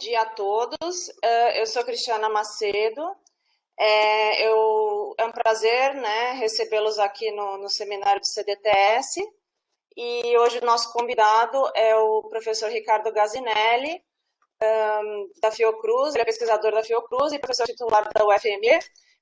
dia a todos. Eu sou Cristiana Macedo. É um prazer, né, recebê-los aqui no seminário do CDTS. E hoje o nosso convidado é o professor Ricardo Gazinelli, da Fiocruz. Ele é pesquisador da Fiocruz e professor titular da UFMG,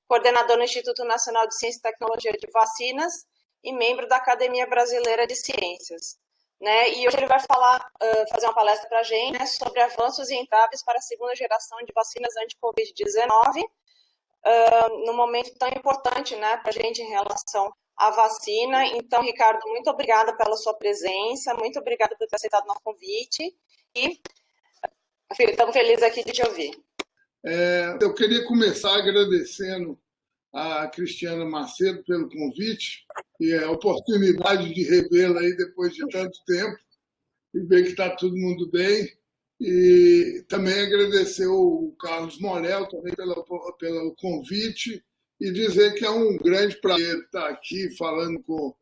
coordenador no Instituto Nacional de Ciência e Tecnologia de Vacinas e membro da Academia Brasileira de Ciências. Né? E hoje ele vai fazer uma palestra para a gente, né, sobre avanços e entraves para a segunda geração de vacinas anti-Covid-19, num momento tão importante, né, para a gente em relação à vacina. Então, Ricardo, muito obrigada pela sua presença, muito obrigada por ter aceitado o nosso convite e estamos felizes aqui de te ouvir. Eu queria começar agradecendo a Cristiana Macedo pelo convite e a oportunidade de revê-la aí depois de tanto tempo e ver que está todo mundo bem. E também agradecer o Carlos Morel também pelo convite e dizer que é um grande prazer estar aqui falando com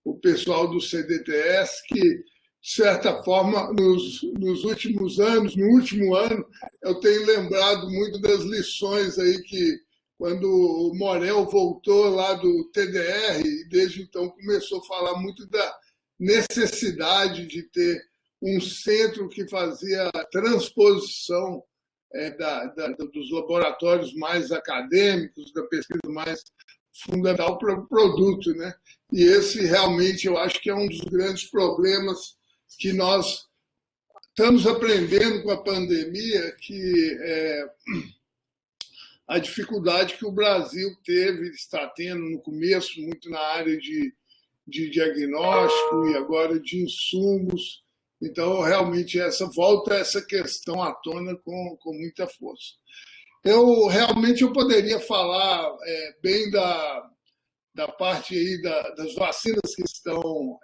o pessoal do CDTS, que, de certa forma, nos últimos anos, no último ano, eu tenho lembrado muito das lições aí que, quando o Morel voltou lá do TDR, e desde então começou a falar muito da necessidade de ter um centro que fazia a transposição dos laboratórios mais acadêmicos, da pesquisa mais fundamental para o produto, né? E esse realmente eu acho que é um dos grandes problemas que nós estamos aprendendo com a pandemia, que a dificuldade que o Brasil está tendo no começo, muito na área de diagnóstico e agora de insumos. Então, realmente, volta essa questão à tona com muita força. Eu poderia falar bem da parte aí das vacinas que estão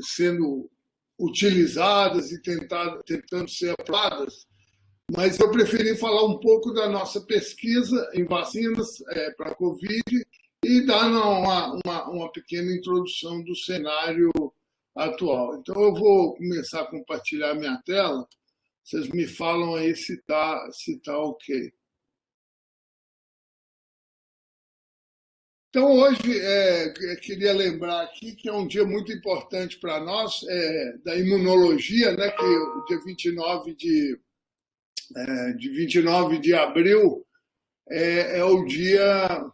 sendo utilizadas e tentando ser aprovadas, mas eu preferi falar um pouco da nossa pesquisa em vacinas para a Covid e dar uma pequena introdução do cenário atual. Então, eu vou começar a compartilhar minha tela. Vocês me falam aí se tá ok. Então, hoje, eu queria lembrar aqui que é um dia muito importante para nós, da imunologia, né, que o dia 29 de abril é o Dia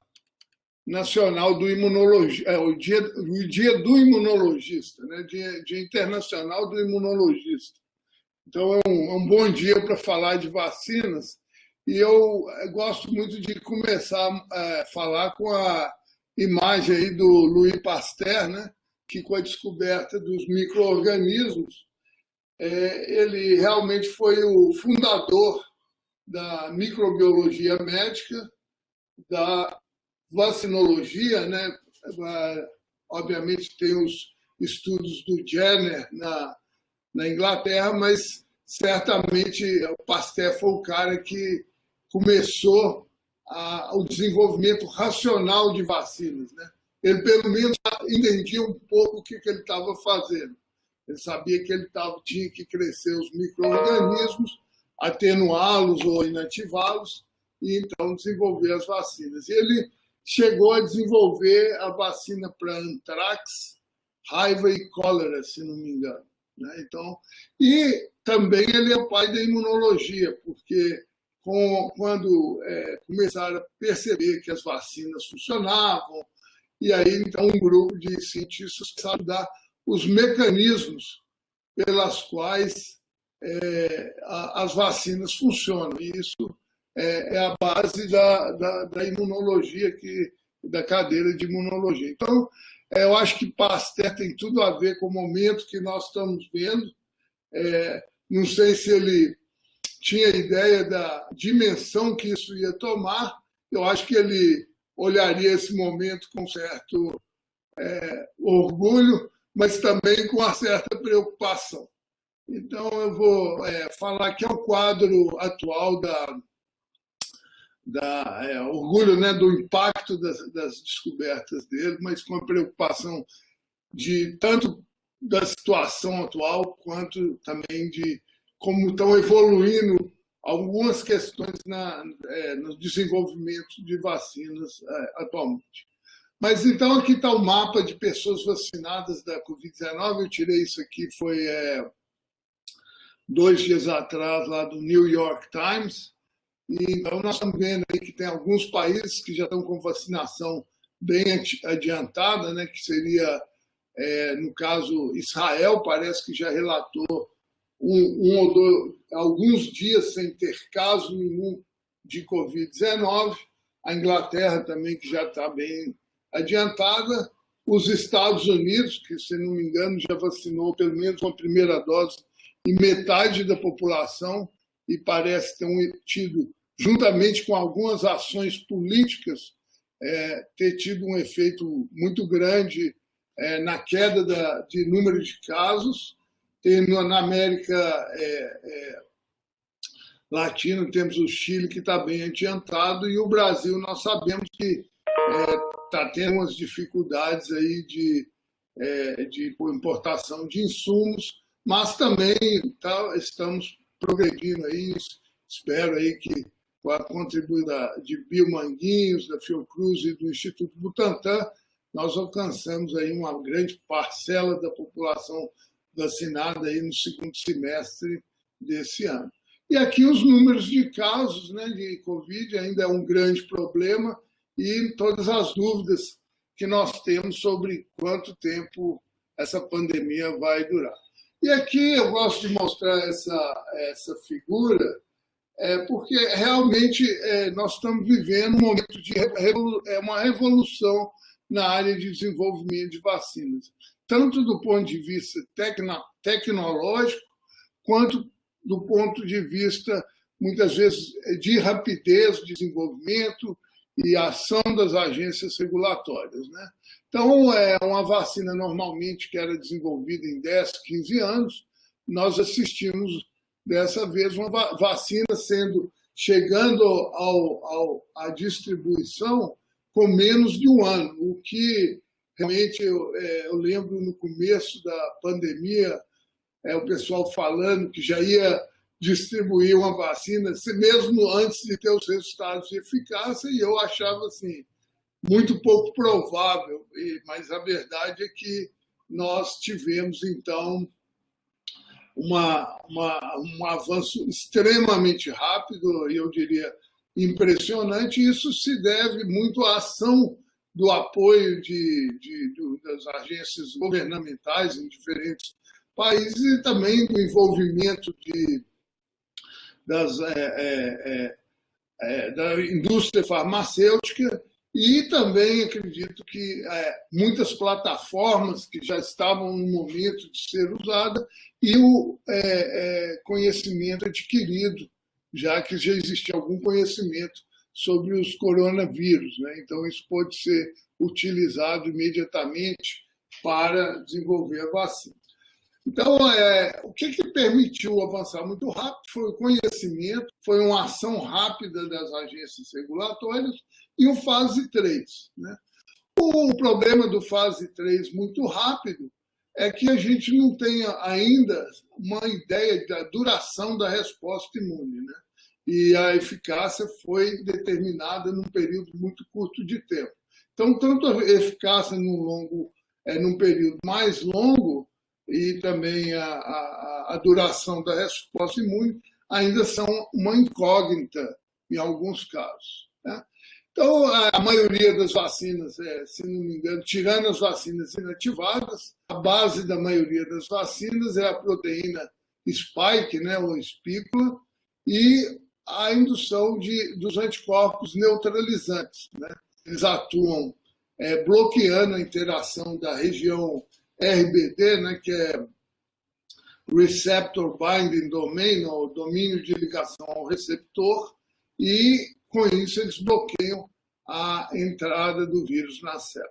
Nacional do Imunologista, o dia do Imunologista, né, Dia Internacional do Imunologista. Então, é um bom dia para falar de vacinas e eu gosto muito de começar a falar com a imagem aí do Louis Pasteur, né, que com a descoberta dos micro-organismos, ele realmente foi o fundador da microbiologia médica, da vacinologia, né? Obviamente tem os estudos do Jenner na Inglaterra, mas certamente o Pasteur foi o cara que começou o desenvolvimento racional de vacinas, né? Ele, pelo menos, entendia um pouco o que ele estava fazendo. Ele sabia que ele tinha que crescer os micro-organismos, atenuá-los ou inativá-los, e então desenvolver as vacinas. Ele chegou a desenvolver a vacina para antrax, raiva e cólera, se não me engano. Né? Então, e também ele é o pai da imunologia, porque quando começaram a perceber que as vacinas funcionavam, e aí então um grupo de cientistas começaram a estudar os mecanismos pelas quais as vacinas funcionam. E isso é a base da imunologia, da cadeira de imunologia. Então, eu acho que Pasteur tem tudo a ver com o momento que nós estamos vendo. Não sei se ele tinha ideia da dimensão que isso ia tomar. Eu acho que ele olharia esse momento com certo orgulho, mas também com uma certa preocupação. Então, eu vou falar aqui o quadro atual orgulho, né, do impacto das descobertas dele, mas com a preocupação tanto da situação atual quanto também de como estão evoluindo algumas questões no desenvolvimento de vacinas atualmente. Mas então aqui está o mapa de pessoas vacinadas da Covid-19, eu tirei isso aqui, foi 2 dias atrás, lá do New York Times, e então nós estamos vendo aí que tem alguns países que já estão com vacinação bem adiantada, né, que seria, no caso, Israel, parece que já relatou alguns dias sem ter caso nenhum de Covid-19, a Inglaterra também, que já está bem adiantada, os Estados Unidos, que, se não me engano, já vacinou pelo menos uma primeira dose em metade da população e parece ter tido, juntamente com algumas ações políticas, ter tido um efeito muito grande na queda de número de casos. Na América Latina temos o Chile, que está bem adiantado, e o Brasil, nós sabemos que está tendo umas dificuldades aí de importação de insumos, mas também estamos progredindo aí, espero aí que com a contribuição de Bio Manguinhos, da Fiocruz e do Instituto Butantan, nós alcançamos aí uma grande parcela da população vacinada aí no segundo semestre desse ano. E aqui os números de casos, né, de Covid ainda é um grande problema e todas as dúvidas que nós temos sobre quanto tempo essa pandemia vai durar. E aqui eu gosto de mostrar essa figura, porque realmente nós estamos vivendo um momento de uma revolução na área de desenvolvimento de vacinas, tanto do ponto de vista tecnológico, quanto do ponto de vista, muitas vezes, de rapidez de desenvolvimento e ação das agências regulatórias, né? Então, uma vacina normalmente que era desenvolvida em 10, 15 anos, nós assistimos, dessa vez, uma vacina chegando à distribuição com menos de um ano, o que realmente eu lembro no começo da pandemia, o pessoal falando que já ia distribuir uma vacina, mesmo antes de ter os resultados de eficácia, e eu achava assim, muito pouco provável, mas a verdade é que nós tivemos, então, um avanço extremamente rápido, e eu diria impressionante, e isso se deve muito à ação do apoio das agências governamentais em diferentes países e também do envolvimento da indústria farmacêutica e também acredito que muitas plataformas que já estavam no momento de ser usada e o conhecimento adquirido, já que já existia algum conhecimento sobre os coronavírus, né? Então isso pode ser utilizado imediatamente para desenvolver a vacina. Então, o que permitiu avançar muito rápido foi o conhecimento, foi uma ação rápida das agências regulatórias e o fase 3. Né? O problema do fase 3 muito rápido é que a gente não tem ainda uma ideia da duração da resposta imune, né? E a eficácia foi determinada num período muito curto de tempo. Então, tanto a eficácia num período mais longo e também a duração da resposta imune ainda são uma incógnita em alguns casos. Né? Então, a maioria das vacinas, se não me engano, tirando as vacinas inativadas, a base da maioria das vacinas é a proteína spike, né, ou espícula, e a indução dos anticorpos neutralizantes. Né? Eles atuam bloqueando a interação da região RBD, né, que é Receptor Binding Domain, ou domínio de ligação ao receptor, e com isso eles bloqueiam a entrada do vírus na célula.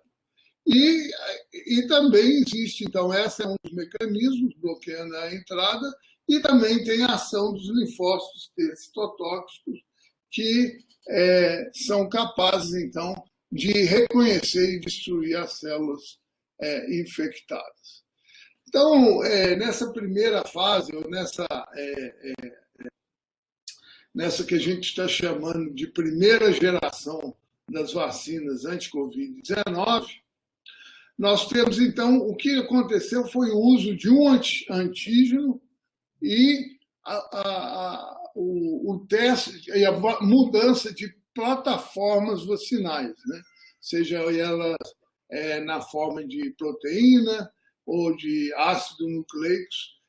E também existe, então, esse é um dos mecanismos bloqueando a entrada, e também tem a ação dos linfócitos citotóxicos, que são capazes, então, de reconhecer e destruir as células infectadas. Então, nessa primeira fase, ou nessa que a gente está chamando de primeira geração das vacinas anti-Covid-19, nós temos, então, o que aconteceu foi o uso de um antígeno e o teste e a mudança de plataformas vacinais, né? Seja elas na forma de proteína ou de ácido nucleico.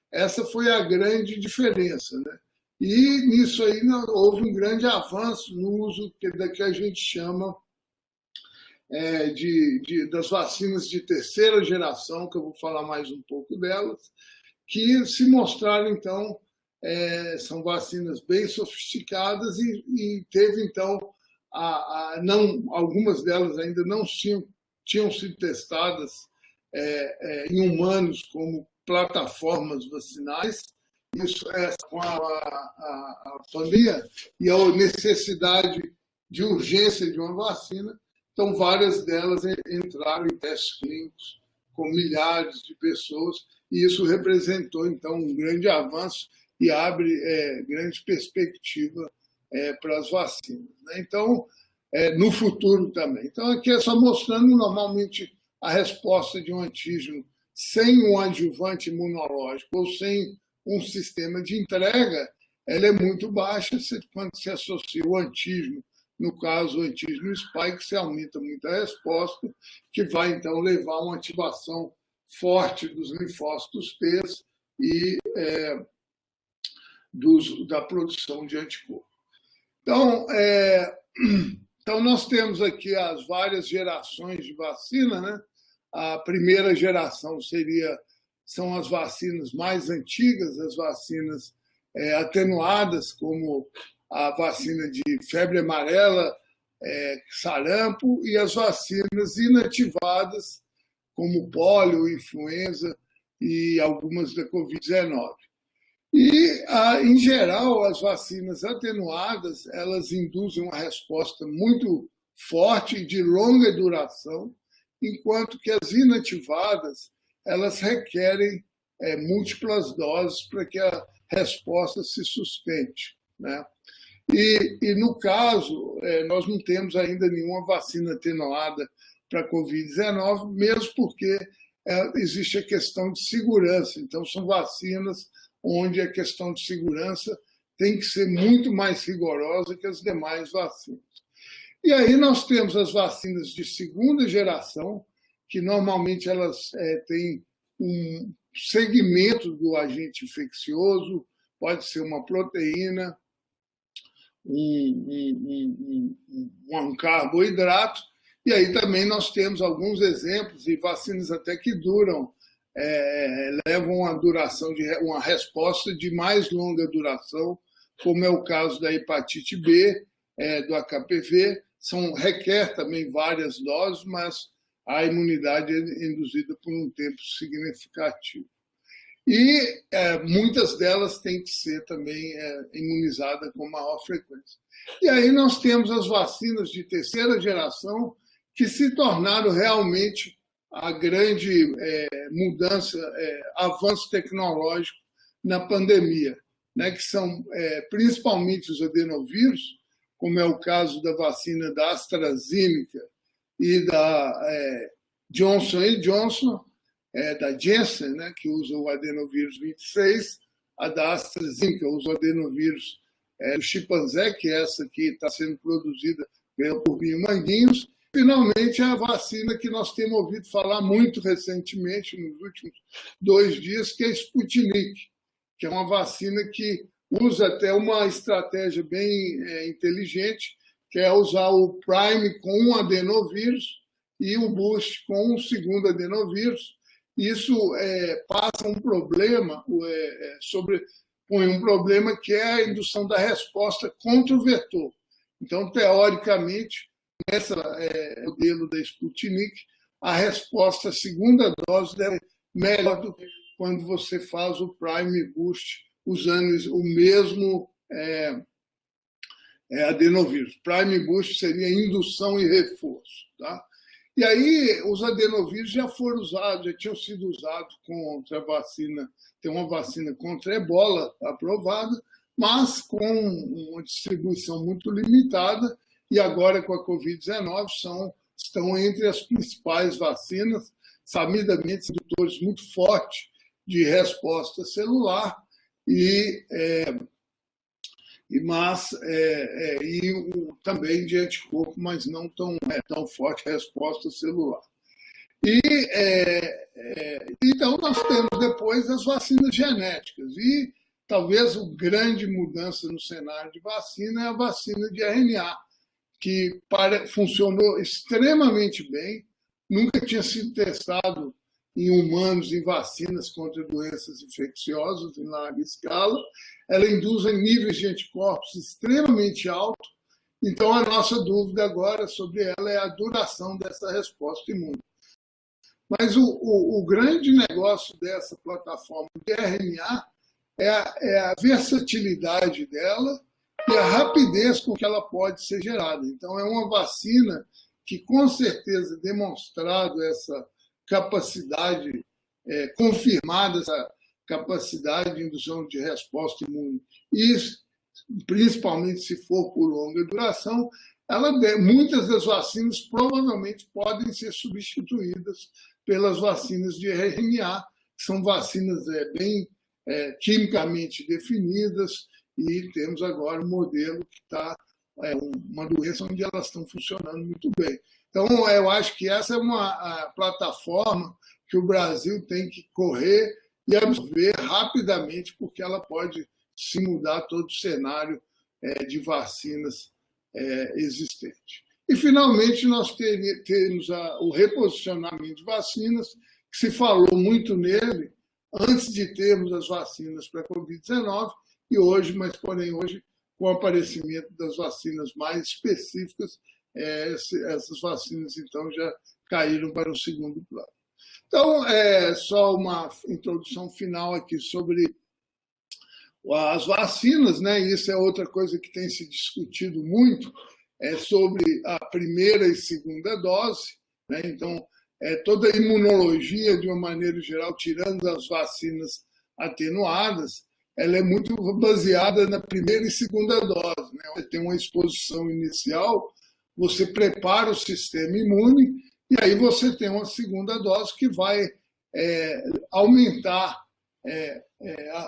Essa foi a grande diferença, né? E nisso aí houve um grande avanço no uso que a gente chama das vacinas de terceira geração, que eu vou falar mais um pouco delas, que se mostraram, então, são vacinas bem sofisticadas e teve, então, algumas delas ainda não tinham sido testadas em humanos como plataformas vacinais. Isso com a pandemia e a necessidade de urgência de uma vacina. Então, várias delas entraram em testes clínicos com milhares de pessoas, e isso representou, então, um grande avanço e abre grande perspectiva para as vacinas, né? Então, no futuro também. Então, aqui é só mostrando, normalmente, a resposta de um antígeno sem um adjuvante imunológico ou sem um sistema de entrega, ela é muito baixa quando se associa o antígeno, no caso o antígeno spike, se aumenta muito a resposta, que vai então levar a uma ativação forte dos linfócitos T e da produção de anticorpos. Então, nós temos aqui as várias gerações de vacina, né? A primeira geração são as vacinas mais antigas, as vacinas atenuadas, como a vacina de febre amarela, sarampo, e as vacinas inativadas, como pólio, influenza e algumas da Covid-19. E, em geral, as vacinas atenuadas, elas induzem uma resposta muito forte e de longa duração, enquanto que as inativadas, elas requerem múltiplas doses para que a resposta se sustente, né? E no caso, nós não temos ainda nenhuma vacina atenuada para a Covid-19, mesmo porque existe a questão de segurança. Então, são vacinas onde a questão de segurança tem que ser muito mais rigorosa que as demais vacinas. E aí nós temos as vacinas de segunda geração, que normalmente elas têm um segmento do agente infeccioso, pode ser uma proteína, um carboidrato, e aí também nós temos alguns exemplos de vacinas até que duram, levam uma duração uma resposta de mais longa duração, como é o caso da hepatite B, do HPV, requer também várias doses, mas a imunidade é induzida por um tempo significativo. E muitas delas têm que ser também imunizadas com maior frequência. E aí nós temos as vacinas de terceira geração, que se tornaram realmente a grande mudança, avanço tecnológico na pandemia, né, que são principalmente os adenovírus, como é o caso da vacina da AstraZeneca e da Johnson Johnson, da Janssen, né, que usa o adenovírus 26, a da AstraZeneca usa o adenovírus do chimpanzé, que é essa que está sendo produzida por manguinhos. Finalmente, a vacina que nós temos ouvido falar muito recentemente, nos últimos 2 dias, que é a Sputnik, que é uma vacina que usa até uma estratégia bem inteligente, que é usar o prime com um adenovírus e o boost com um segundo adenovírus. Isso passa um problema, põe um problema que é a indução da resposta contra o vetor. Então, teoricamente, nesse modelo da Sputnik, a resposta à segunda dose deve ser melhor do que quando você faz o prime boost usando o mesmo adenovírus. Prime boost seria indução e reforço, tá? E aí os adenovírus já foram usados, já tinham sido usados contra a vacina, tem uma vacina contra a ebola aprovada, mas com uma distribuição muito limitada, e agora com a Covid-19 estão entre as principais vacinas, sabidamente indutores muito fortes de resposta celular, também de anticorpo, mas não tão forte a resposta celular. Então, nós temos depois as vacinas genéticas. E talvez a grande mudança no cenário de vacina é a vacina de RNA, que funcionou extremamente bem, nunca tinha sido testado em humanos em vacinas contra doenças infecciosas em larga escala. Ela induz níveis de anticorpos extremamente altos. Então, a nossa dúvida agora sobre ela é a duração dessa resposta imune. Mas o grande negócio dessa plataforma de RNA é a versatilidade dela e a rapidez com que ela pode ser gerada. Então, é uma vacina que, com certeza, demonstrado essa capacidade, confirmada essa capacidade de indução de resposta imune, e principalmente se for por longa duração, muitas das vacinas provavelmente podem ser substituídas pelas vacinas de RNA, que são vacinas bem quimicamente definidas, e temos agora um modelo que está uma doença onde elas estão funcionando muito bem. Então, eu acho que essa é uma plataforma que o Brasil tem que correr e absorver rapidamente, porque ela pode se mudar todo o cenário de vacinas existente. E, finalmente, nós temos o reposicionamento de vacinas, que se falou muito nele antes de termos as vacinas para a Covid-19, e hoje, com o aparecimento das vacinas mais específicas, essas vacinas, então, já caíram para o segundo plano. Então, só uma introdução final aqui sobre as vacinas, né? Isso é outra coisa que tem se discutido muito, sobre a primeira e segunda dose, né? Então, toda a imunologia, de uma maneira geral, tirando as vacinas atenuadas, ela é muito baseada na primeira e segunda dose, né? Você tem uma exposição inicial, você prepara o sistema imune, e aí você tem uma segunda dose que vai aumentar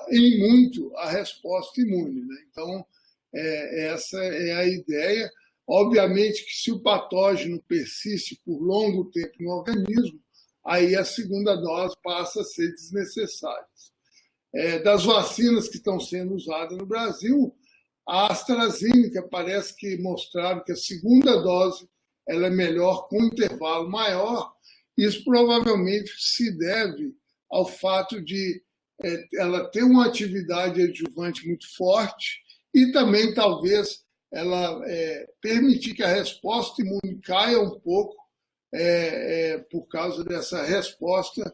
em muito a resposta imune, né? Então, essa é a ideia. Obviamente que se o patógeno persiste por longo tempo no organismo, aí a segunda dose passa a ser desnecessária. Das vacinas que estão sendo usadas no Brasil, a AstraZeneca parece que mostraram que a segunda dose ela é melhor com um intervalo maior. Isso provavelmente se deve ao fato de ela ter uma atividade adjuvante muito forte e também talvez ela permitir que a resposta imune caia um pouco por causa dessa resposta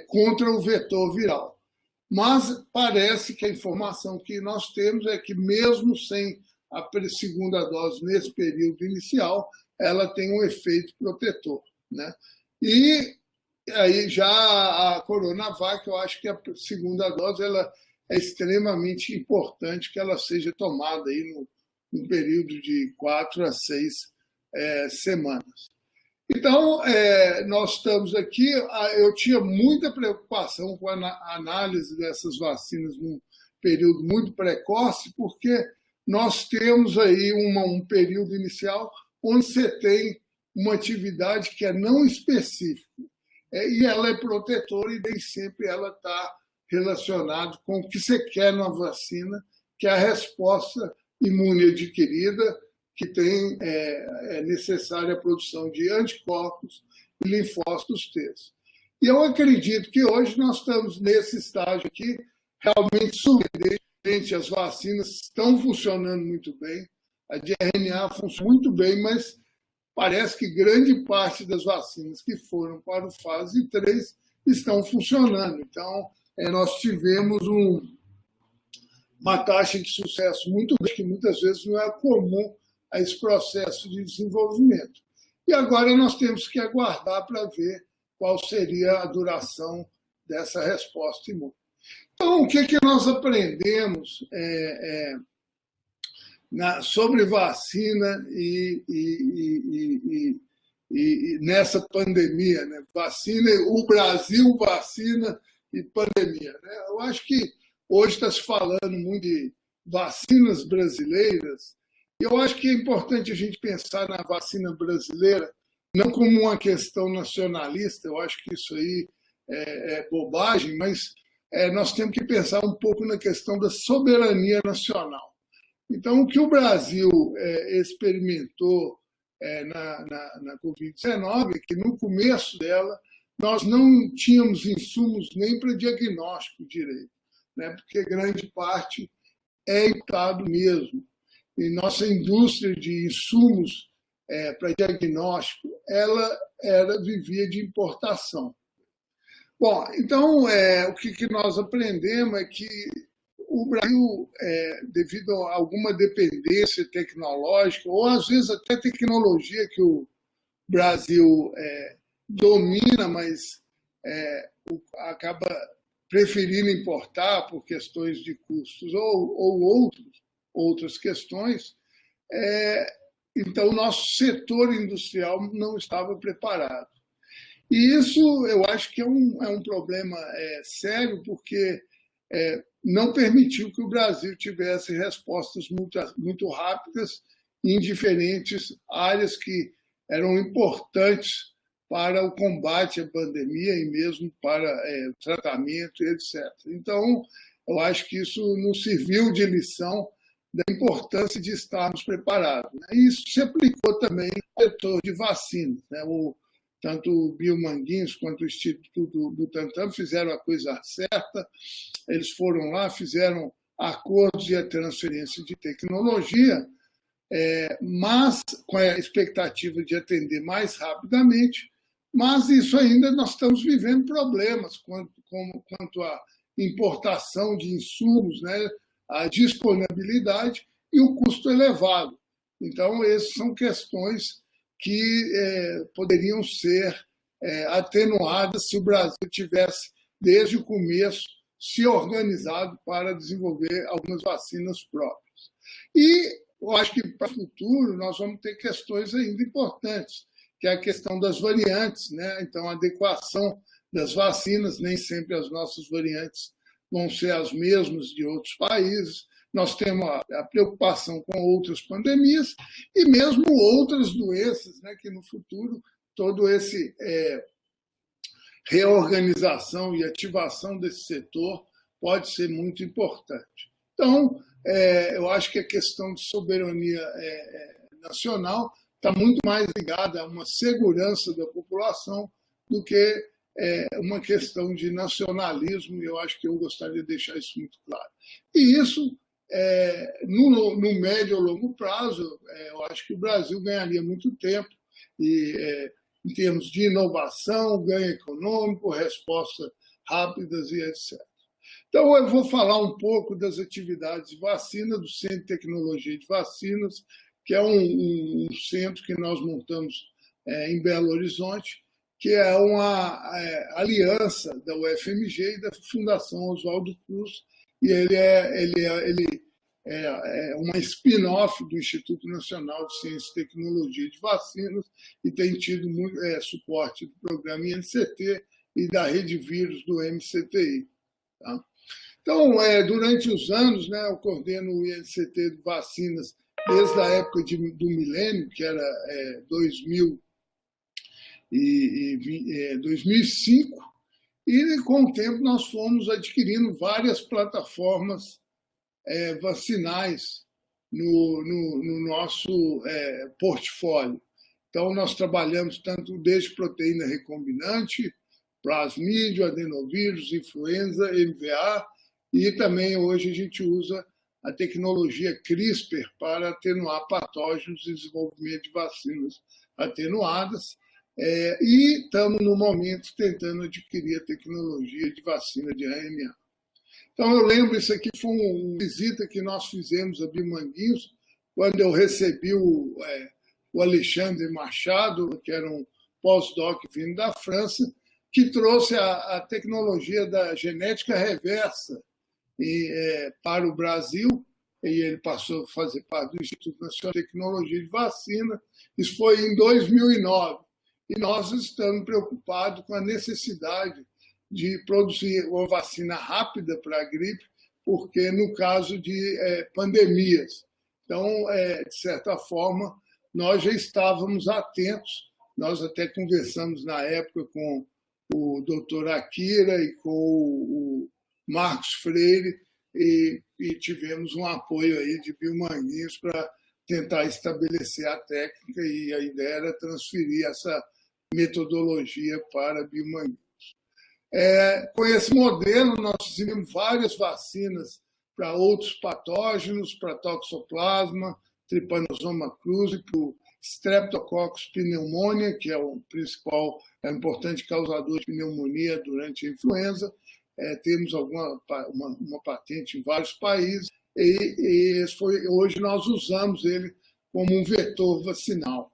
contra o vetor viral. Mas parece que a informação que nós temos é que, mesmo sem a segunda dose nesse período inicial, ela tem um efeito protetor, né? E aí já a Coronavac, eu acho que a segunda dose ela é extremamente importante que ela seja tomada aí num período de 4 a 6 semanas. Então, nós estamos aqui, eu tinha muita preocupação com a análise dessas vacinas num período muito precoce, porque nós temos aí um período inicial onde você tem uma atividade que é não específica, e ela é protetora e nem sempre ela está relacionada com o que você quer na vacina, que é a resposta imune adquirida, que tem necessária a produção de anticorpos e linfócitos T. E eu acredito que hoje nós estamos nesse estágio aqui, realmente surpreendente, as vacinas estão funcionando muito bem, a de RNA funciona muito bem, mas parece que grande parte das vacinas que foram para o fase 3 estão funcionando. Então, nós tivemos uma taxa de sucesso muito grande, que muitas vezes não é comum a esse processo de desenvolvimento. E agora nós temos que aguardar para ver qual seria a duração dessa resposta imune. Então, o que nós aprendemos sobre vacina e nessa pandemia, né? Vacina, o Brasil, vacina e pandemia, né? Eu acho que hoje está se falando muito de vacinas brasileiras, e eu acho que é importante a gente pensar na vacina brasileira não como uma questão nacionalista, eu acho que isso aí é bobagem, mas nós temos que pensar um pouco na questão da soberania nacional. Então, o que o Brasil experimentou na Covid-19 é que, no começo dela, nós não tínhamos insumos nem para diagnóstico direito, né? Porque grande parte é importado mesmo. E nossa indústria de insumos para diagnóstico, ela vivia de importação. Bom, então, o que nós aprendemos é que o Brasil, devido a alguma dependência tecnológica, ou às vezes até tecnologia que o Brasil domina, mas acaba preferindo importar por questões de custos ou outras questões, então o nosso setor industrial não estava preparado. E isso eu acho que é um problema sério, porque não permitiu que o Brasil tivesse respostas muito rápidas em diferentes áreas que eram importantes para o combate à pandemia e mesmo para o tratamento, etc. Então, eu acho que isso nos serviu de lição da importância de estarmos preparados. E isso se aplicou também ao setor de vacinas, né? Tanto o Biomanguinhos quanto o Instituto Butantan fizeram a coisa certa, eles foram lá, fizeram acordos e a transferência de tecnologia, mas com a expectativa de atender mais rapidamente, mas isso ainda nós estamos vivendo problemas quanto à importação de insumos, né, a disponibilidade e o custo elevado. Então, essas são questões que poderiam ser atenuadas se o Brasil tivesse, desde o começo, se organizado para desenvolver algumas vacinas próprias. E eu acho que, para o futuro, nós vamos ter questões ainda importantes, que é a questão das variantes, né? Então, a adequação das vacinas, nem sempre as nossas variantes vão ser as mesmas de outros países. Nós temos a preocupação com outras pandemias e mesmo outras doenças, né, que no futuro todo esse reorganização e ativação desse setor pode ser muito importante. Então, eu acho que a questão de soberania nacional está muito mais ligada a uma segurança da população do que uma questão de nacionalismo, e eu acho que eu gostaria de deixar isso muito claro. E isso, no médio ou longo prazo, eu acho que o Brasil ganharia muito tempo em termos de inovação, ganho econômico, respostas rápidas e etc. Então, eu vou falar um pouco das atividades de vacina, do Centro de Tecnologia de Vacinas, que é um centro que nós montamos em Belo Horizonte, que é uma aliança da UFMG e da Fundação Oswaldo Cruz, e ele é uma spin-off do Instituto Nacional de Ciência e Tecnologia de Vacinas e tem tido muito suporte do programa INCT e da Rede Vírus do MCTI. Tá? Então, durante os anos, né, eu coordeno o INCT de vacinas desde a época do milênio, que era 2005, e com o tempo nós fomos adquirindo várias plataformas vacinais no nosso portfólio. Então, nós trabalhamos tanto desde proteína recombinante, plasmídio, adenovírus, influenza, MVA, e também hoje a gente usa a tecnologia CRISPR para atenuar patógenos e desenvolvimento de vacinas atenuadas. E estamos, no momento, tentando adquirir a tecnologia de vacina de RNA. Então, eu lembro, isso aqui foi uma visita que nós fizemos a Biomanguinhos, quando eu recebi o Alexandre Machado, que era um pós-doc vindo da França, que trouxe a tecnologia da genética reversa para o Brasil, e ele passou a fazer parte do Instituto Nacional de Tecnologia de Vacina. Isso foi em 2009. E nós estamos preocupados com a necessidade de produzir uma vacina rápida para a gripe, porque no caso de pandemias. Então, de certa forma, nós já estávamos atentos, nós até conversamos na época com o doutor Akira e com o Marcos Freire, e tivemos um apoio aí de Biomanguinhos para tentar estabelecer a técnica, e a ideia era transferir essa metodologia para Biomanguinhos. Com esse modelo, nós fizemos várias vacinas para outros patógenos, para toxoplasma, Trypanosoma cruzi, para o Streptococcus pneumoniae, que é o principal, importante causador de pneumonia durante a influenza. Temos uma patente em vários países, e hoje nós usamos ele como um vetor vacinal.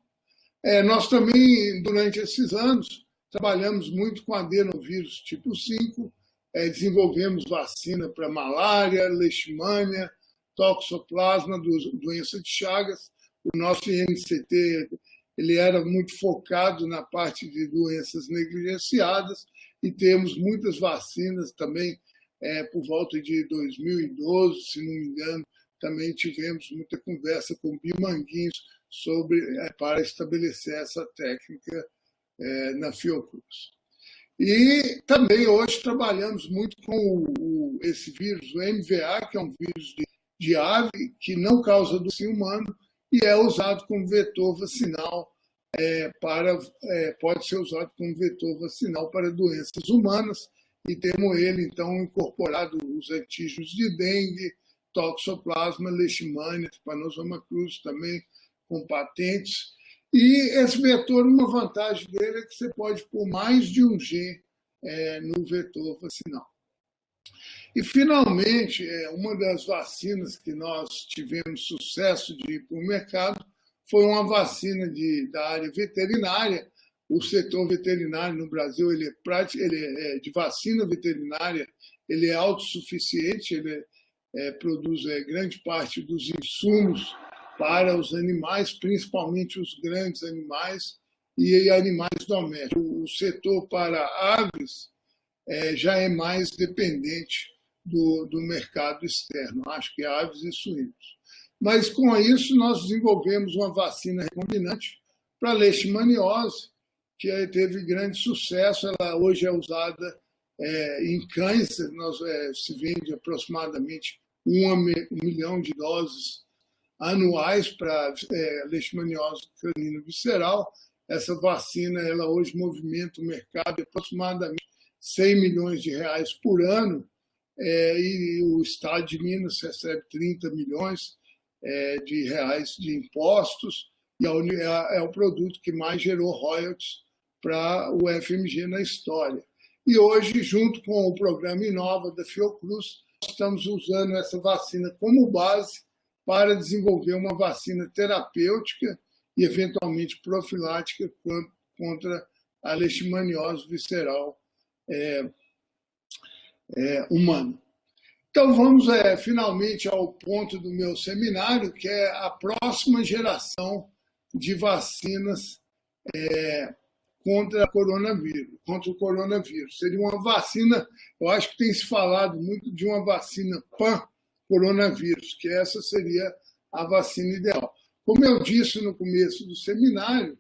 Nós também, durante esses anos, trabalhamos muito com adenovírus tipo 5, desenvolvemos vacina para malária, leishmania, toxoplasma, doença de Chagas. O nosso INCT ele era muito focado na parte de doenças negligenciadas, e temos muitas vacinas também, por volta de 2012, se não me engano, também tivemos muita conversa com Biomanguinhos para estabelecer essa técnica na Fiocruz. E também hoje trabalhamos muito com esse vírus, o MVA, que é um vírus de ave, que não causa doença em humano, e é usado como vetor vacinal pode ser usado como vetor vacinal para doenças humanas, e temos ele, então, incorporado os antígenos de dengue, toxoplasma, leishmania, Trypanosoma cruzi também com patentes. E esse vetor, uma vantagem dele é que você pode pôr mais de um G no vetor vacinal. E, finalmente, uma das vacinas que nós tivemos sucesso de ir para o mercado foi uma vacina da área veterinária. O setor veterinário no Brasil, ele é de vacina veterinária, ele é autossuficiente, ele produz grande parte dos insumos para os animais, principalmente os grandes animais e animais domésticos. O setor para aves já é mais dependente do mercado externo, acho que aves e suínos. Mas, com isso, nós desenvolvemos uma vacina recombinante para leishmaniose, que teve grande sucesso. Ela hoje é usada em cães, se vende aproximadamente 1 milhão de doses anuais para leishmaniose canino visceral. Essa vacina, ela hoje movimenta o mercado de aproximadamente 100 milhões de reais por ano, e o Estado de Minas recebe 30 milhões de reais de impostos, e é o produto que mais gerou royalties para o FMG na história. E hoje, junto com o programa Inova da Fiocruz, estamos usando essa vacina como base para desenvolver uma vacina terapêutica e, eventualmente, profilática contra a leishmaniose visceral humana. Então, vamos finalmente ao ponto do meu seminário, que é a próxima geração de vacinas contra o coronavírus. Seria uma vacina, eu acho que tem se falado muito de uma vacina pan-coronavírus, que essa seria a vacina ideal. Como eu disse no começo do seminário,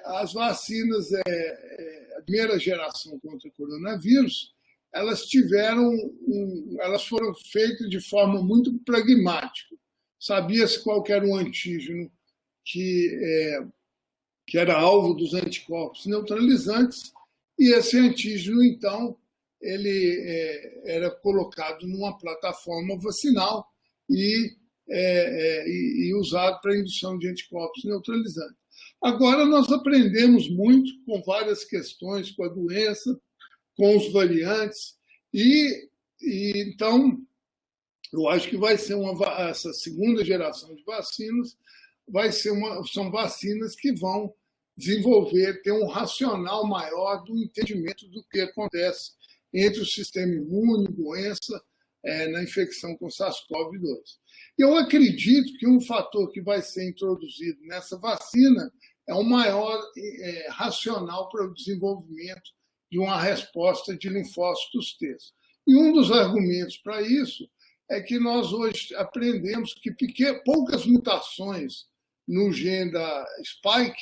as vacinas, a primeira geração contra o coronavírus, elas foram feitas de forma muito pragmática. Sabia-se qual era o antígeno que era alvo dos anticorpos neutralizantes, e esse antígeno, então, ele era colocado numa plataforma vacinal e usado para a indução de anticorpos neutralizantes. Agora, nós aprendemos muito com várias questões, com a doença, com os variantes, e então, eu acho que vai ser essa segunda geração de vacinas, são vacinas que vão desenvolver, ter um racional maior do entendimento do que acontece entre o sistema imune, doença, na infecção com SARS-CoV-2. Eu acredito que um fator que vai ser introduzido nessa vacina é um maior racional para o desenvolvimento de uma resposta de linfócitos T. E um dos argumentos para isso é que nós hoje aprendemos que poucas mutações no gene da spike,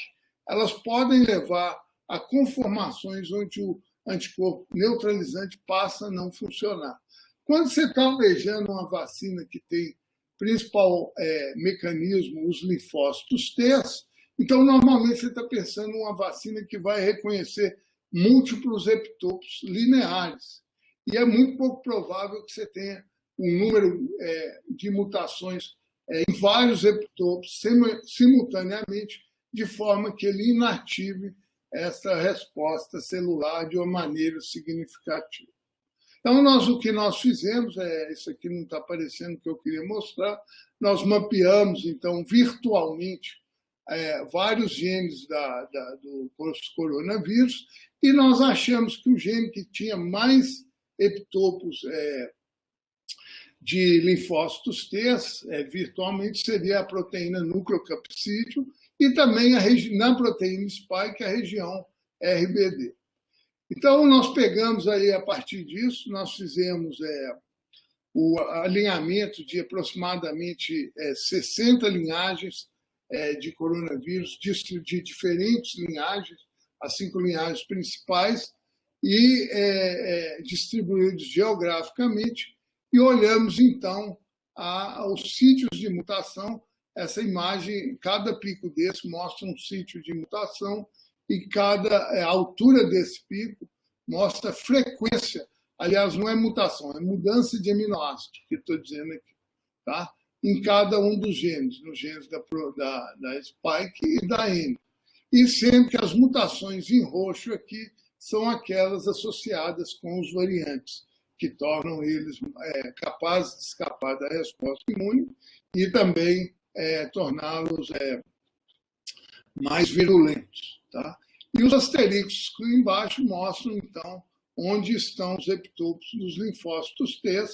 elas podem levar a conformações onde o anticorpo neutralizante passa a não funcionar. Quando você está alvejando uma vacina que tem principal mecanismo os linfócitos T, então normalmente você está pensando em uma vacina que vai reconhecer múltiplos epitopos lineares. E é muito pouco provável que você tenha um número de mutações em vários epitopos simultaneamente, de forma que ele inative essa resposta celular de uma maneira significativa. Então, o que nós fizemos, isso aqui não está aparecendo o que eu queria mostrar, nós mapeamos, então, virtualmente, vários genes do coronavírus e nós achamos que o gene que tinha mais epitopos de linfócitos T, virtualmente seria a proteína nucleocapsídeo e também na proteína spike a região RBD. Então, nós pegamos aí, a partir disso, nós fizemos o alinhamento de aproximadamente 60 linhagens de coronavírus, de diferentes linhagens, as 5 linhagens principais, e distribuídos geograficamente, e olhamos, então, aos sítios de mutação. Essa imagem, cada pico desse mostra um sítio de mutação, e cada altura desse pico mostra frequência. Aliás, não é mutação, é mudança de aminoácido, que estou dizendo aqui, tá? Em cada um dos genes, nos genes da spike e da N. E sendo que as mutações em roxo aqui são aquelas associadas com os variantes, que tornam eles capazes de escapar da resposta imune e também torná-los mais virulentos. Tá? E os asteriscos embaixo mostram, então, onde estão os epitopos dos linfócitos T,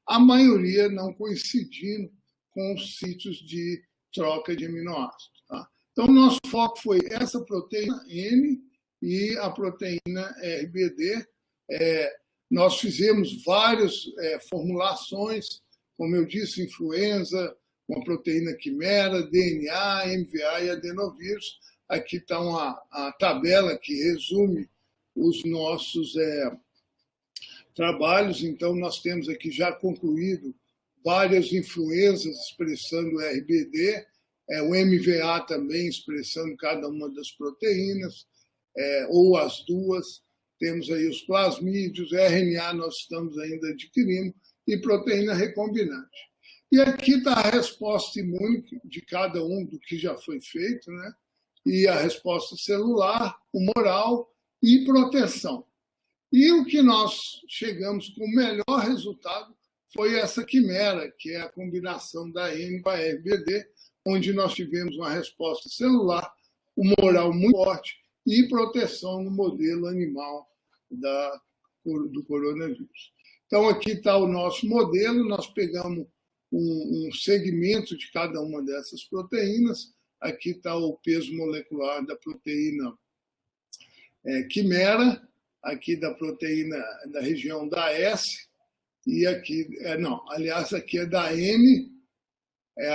a maioria não coincidindo com os sítios de troca de aminoácidos. Tá? Então, o nosso foco foi essa proteína N e a proteína RBD. Nós fizemos várias formulações, como eu disse, influenza, uma proteína quimera, DNA, MVA e adenovírus. Aqui está a tabela que resume os nossos trabalhos. Então, nós temos aqui já concluído várias influenzas expressando RBD, o MVA também expressando cada uma das proteínas, ou as duas. Temos aí os plasmídeos, RNA nós estamos ainda adquirindo, e proteína recombinante. E aqui está a resposta imune de cada um do que já foi feito, né? E a resposta celular, humoral e proteção. E o que nós chegamos com o melhor resultado foi essa quimera, que é a combinação da N com a RBD, onde nós tivemos uma resposta celular, humoral muito forte e proteção no modelo animal do coronavírus. Então, aqui está o nosso modelo, nós pegamos um segmento de cada uma dessas proteínas, aqui está o peso molecular da proteína quimera, aqui da proteína da região da S, e aqui, aliás, aqui é da N,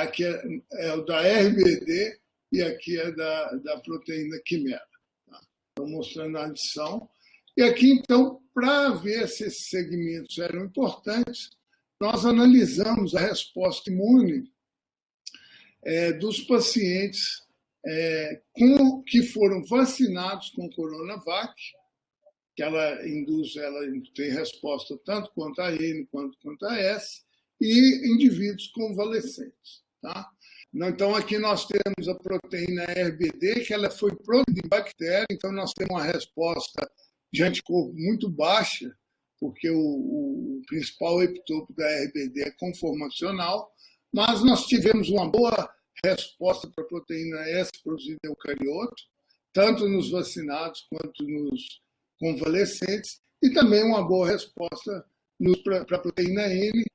aqui é o da RBD, e aqui é da proteína quimera. Tá? Estou mostrando a adição. E aqui, então, para ver se esses segmentos eram importantes, nós analisamos a resposta imune dos pacientes que foram vacinados com Coronavac, que ela tem resposta tanto quanto a N quanto a S, e indivíduos convalescentes. Tá? Então, aqui nós temos a proteína RBD, que ela foi produzida de bactéria, então nós temos uma resposta de anticorpo muito baixa, porque o principal epitopo da RBD é conformacional, mas nós tivemos uma boa resposta para a proteína S produzida em eucarioto, tanto nos vacinados quanto nos convalescentes, e também uma boa resposta para a proteína N,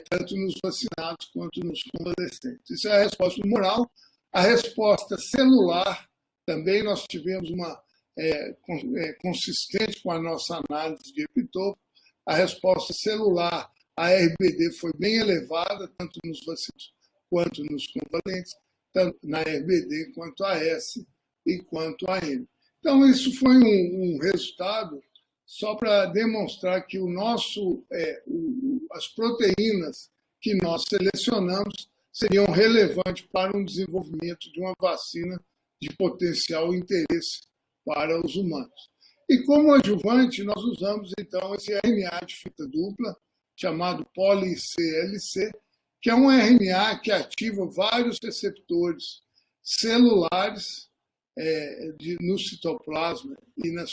tanto nos vacinados quanto nos convalescentes. Isso é a resposta humoral. A resposta celular, também nós tivemos uma consistente com a nossa análise de epitope. A resposta celular, a RBD, foi bem elevada, tanto nos vacinados quanto nos convalescentes, tanto na RBD quanto a S e quanto a N. Então, isso foi um resultado só para demonstrar que as proteínas que nós selecionamos seriam relevantes para um desenvolvimento de uma vacina de potencial interesse para os humanos. E como adjuvante, nós usamos, então, esse RNA de fita dupla, chamado poli-CLC, que é um RNA que ativa vários receptores celulares no citoplasma e na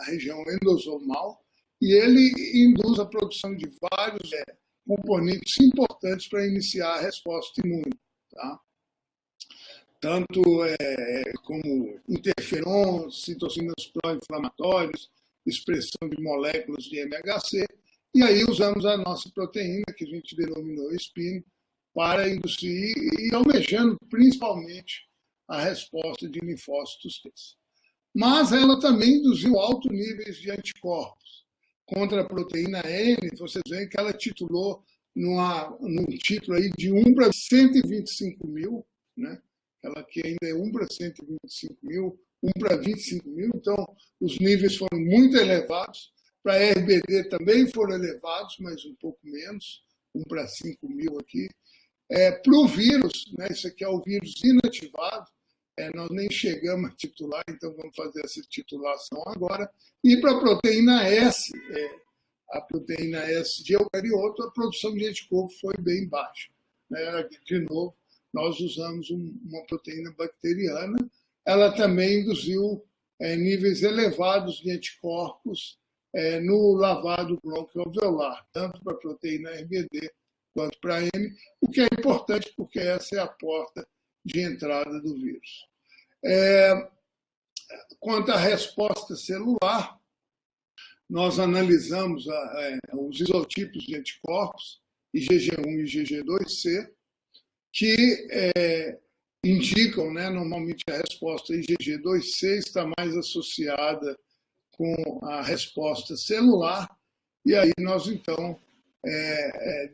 região endosomal, e ele induz a produção de vários componentes importantes para iniciar a resposta imune. Tá? Tanto como interferons, citocinas pró-inflamatórios, expressão de moléculas de MHC, e aí usamos a nossa proteína, que a gente denominou SPIN, para induzir e almejando principalmente a resposta de linfócitos T. Mas ela também induziu altos níveis de anticorpos contra a proteína N. Vocês veem que ela titulou num título aí de 1 para 125 mil, né? Ela que ainda é 1 para 125 mil, 1 para 25 mil, então os níveis foram muito elevados. Para a RBD também foram elevados, mas um pouco menos, 1 para 5 mil aqui. Para o vírus, né, isso aqui é o vírus inativado, nós nem chegamos a titular, então vamos fazer essa titulação agora. E para a proteína S, a proteína S de eucarioto, a produção de anticorpo foi bem baixa. De novo, nós usamos uma proteína bacteriana, ela também induziu níveis elevados de anticorpos no lavado bronquioalveolar, tanto para a proteína RBD quanto para a M, o que é importante porque essa é a porta de entrada do vírus. Quanto à resposta celular, nós analisamos os isotipos de anticorpos, IgG1 e IgG2C, que indicam, né, normalmente a resposta IgG2C está mais associada com a resposta celular, e aí nós, então,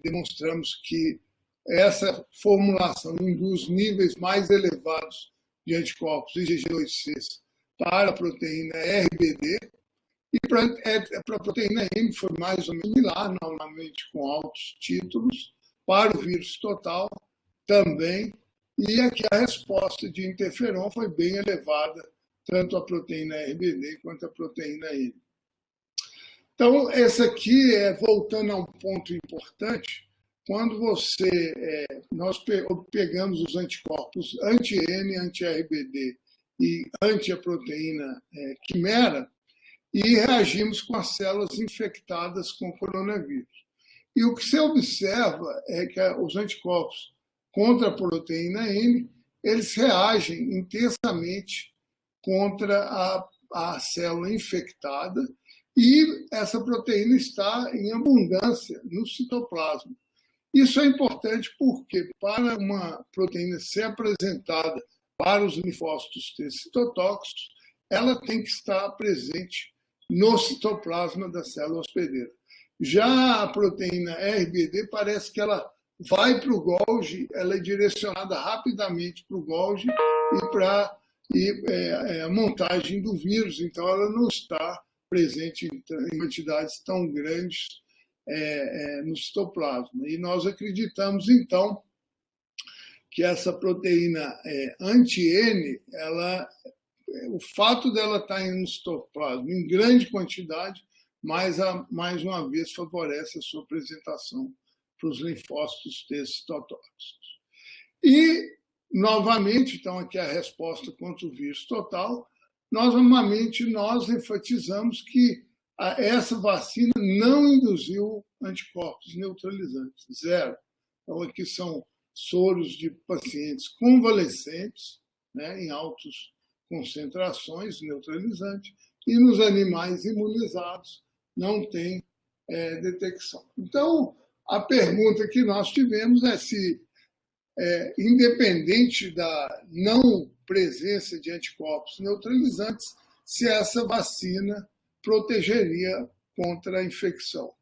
demonstramos que essa formulação induz níveis mais elevados de anticorpos IgG2C para a proteína RBD, e para a proteína M foi mais ou menos similar, normalmente com altos títulos, para o vírus total também, e aqui a resposta de interferon foi bem elevada, tanto a proteína RBD quanto a proteína M. Então, essa aqui voltando a um ponto importante, quando nós pegamos os anticorpos anti-N, anti-RBD e anti a proteína quimera e reagimos com as células infectadas com coronavírus. E o que se observa é que os anticorpos contra a proteína N, eles reagem intensamente contra a célula infectada, e essa proteína está em abundância no citoplasma. Isso é importante porque, para uma proteína ser apresentada para os linfócitos T citotóxicos, ela tem que estar presente no citoplasma da célula hospedeira. Já a proteína RBD parece que ela vai para o Golgi, ela é direcionada rapidamente para o Golgi e para a montagem do vírus, então ela não está presente em quantidades tão grandes no citoplasma. E nós acreditamos, então, que essa proteína anti-N, o fato dela estar no citoplasma em grande quantidade, mais uma vez favorece a sua apresentação para os linfócitos T citotóxicos. E, novamente, então, aqui a resposta contra o vírus total, novamente nós enfatizamos que essa vacina não induziu anticorpos neutralizantes, zero. Então, aqui são soros de pacientes convalescentes, né, em altas concentrações neutralizantes, e nos animais imunizados não tem detecção. Então, a pergunta que nós tivemos é se, independente da não presença de anticorpos neutralizantes, se essa vacina protegeria contra a infecção.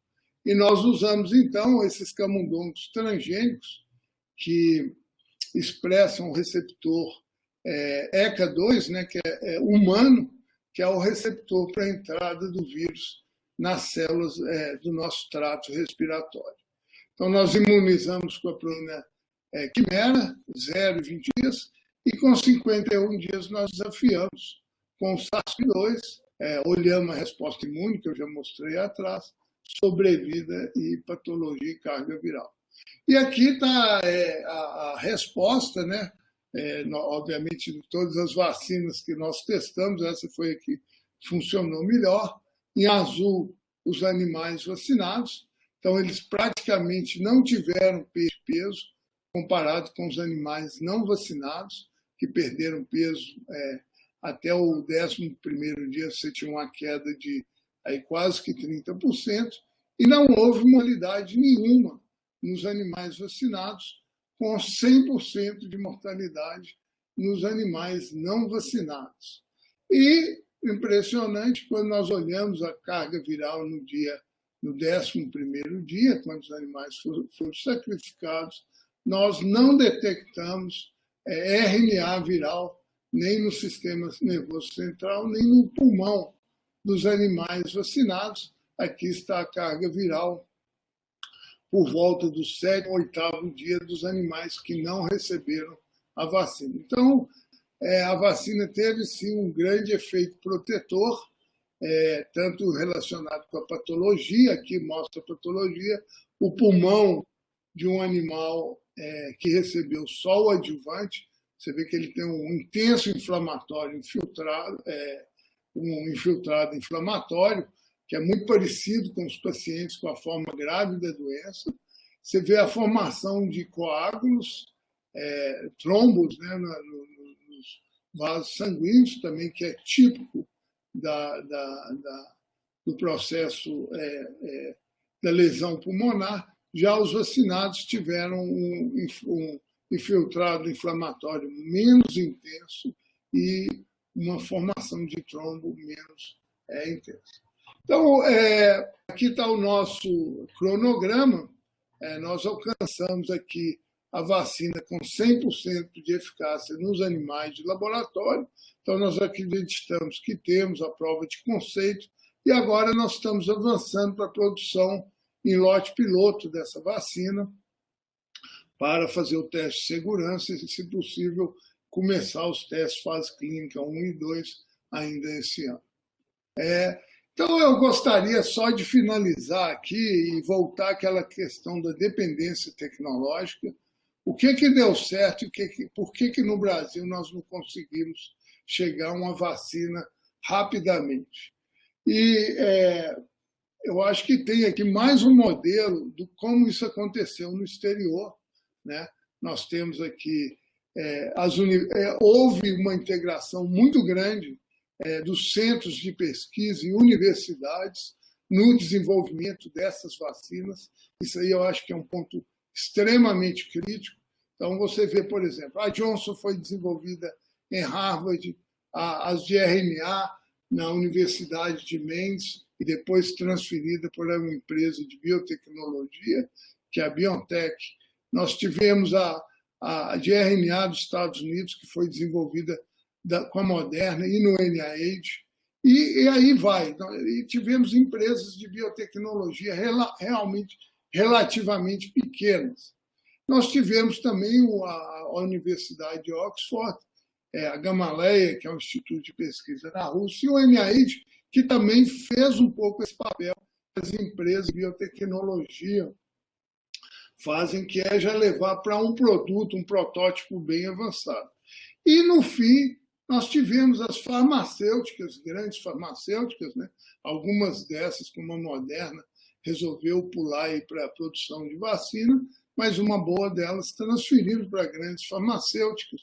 E nós usamos, então, esses camundongos transgênicos que expressam o receptor ECA2, né, que é humano, que é o receptor para a entrada do vírus nas células do nosso trato respiratório. Então, nós imunizamos com a proteína quimera, 0 e 20 dias, e com 51 dias nós desafiamos com o SARS-CoV-2, olhamos a resposta imune, que eu já mostrei atrás, sobrevida e patologia e carga viral. E aqui está a resposta, né? Obviamente, de todas as vacinas que nós testamos, essa foi a que funcionou melhor. Em azul, os animais vacinados. Então, eles praticamente não tiveram peso comparado com os animais não vacinados, que perderam peso até o 11º dia, você tinha uma queda de quase que 30%, e não houve mortalidade nenhuma nos animais vacinados, com 100% de mortalidade nos animais não vacinados. E, impressionante, quando nós olhamos a carga viral no 11º dia, quando os animais foram sacrificados, nós não detectamos RNA viral nem no sistema nervoso central, nem no pulmão dos animais vacinados. Aqui está a carga viral por volta do 7º ou 8º dia dos animais que não receberam a vacina. Então, a vacina teve, sim, um grande efeito protetor, tanto relacionado com a patologia, aqui mostra a patologia, o pulmão de um animal que recebeu só o adjuvante, você vê que ele tem um intenso inflamatório infiltrado, um infiltrado inflamatório, que é muito parecido com os pacientes com a forma grave da doença. Você vê a formação de coágulos, trombos, né, nos vasos sanguíneos, também, que é típico do processo da lesão pulmonar. Já os vacinados tiveram um infiltrado inflamatório menos intenso e uma formação de trombo menos intensa. Então, aqui está o nosso cronograma. Nós alcançamos aqui a vacina com 100% de eficácia nos animais de laboratório. Então, nós acreditamos que temos a prova de conceito e agora nós estamos avançando para a produção em lote piloto dessa vacina para fazer o teste de segurança e, se possível, começar os testes fase clínica 1 e 2 ainda esse ano. Então, eu gostaria só de finalizar aqui e voltar àquela questão da dependência tecnológica. O que deu certo e por que no Brasil nós não conseguimos chegar a uma vacina rapidamente? E eu acho que tem aqui mais um modelo de como isso aconteceu no exterior, né? Nós temos aqui, houve uma integração muito grande dos centros de pesquisa e universidades no desenvolvimento dessas vacinas. Isso aí eu acho que é um ponto extremamente crítico. Então, você vê, por exemplo, a Johnson foi desenvolvida em Harvard, as de RNA na Universidade de Mendes e depois transferida por uma empresa de biotecnologia, que é a BioNTech. Nós tivemos a de RNA dos Estados Unidos, que foi desenvolvida com a Moderna e no NIH, e aí vai. E tivemos empresas de biotecnologia realmente relativamente pequenas. Nós tivemos também a Universidade de Oxford, a Gamaleya, que é um instituto de pesquisa na Rússia, e o NIH, que também fez um pouco esse papel que as empresas de biotecnologia fazem, que é já levar para um produto, um protótipo bem avançado. E, no fim, nós tivemos as farmacêuticas, grandes farmacêuticas, né? Algumas dessas, como a Moderna, resolveu pular para a produção de vacina, mas uma boa delas transferindo para grandes farmacêuticas.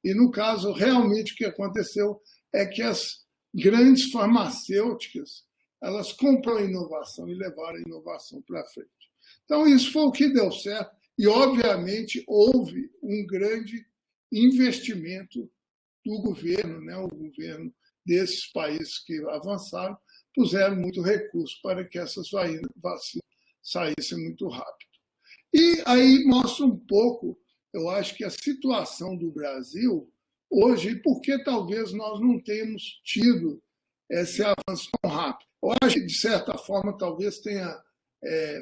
E, no caso, realmente o que aconteceu é que as grandes farmacêuticas elas compram a inovação e levaram a inovação para frente. Então, isso foi o que deu certo. E, obviamente, houve um grande investimento do governo, né? O governo desses países que avançaram puseram muito recurso para que essas vacinas saíssem muito rápido. E aí mostra um pouco, eu acho que a situação do Brasil hoje, porque talvez nós não tenhamos tido esse avanço tão rápido. Eu acho que, de certa forma, talvez tenha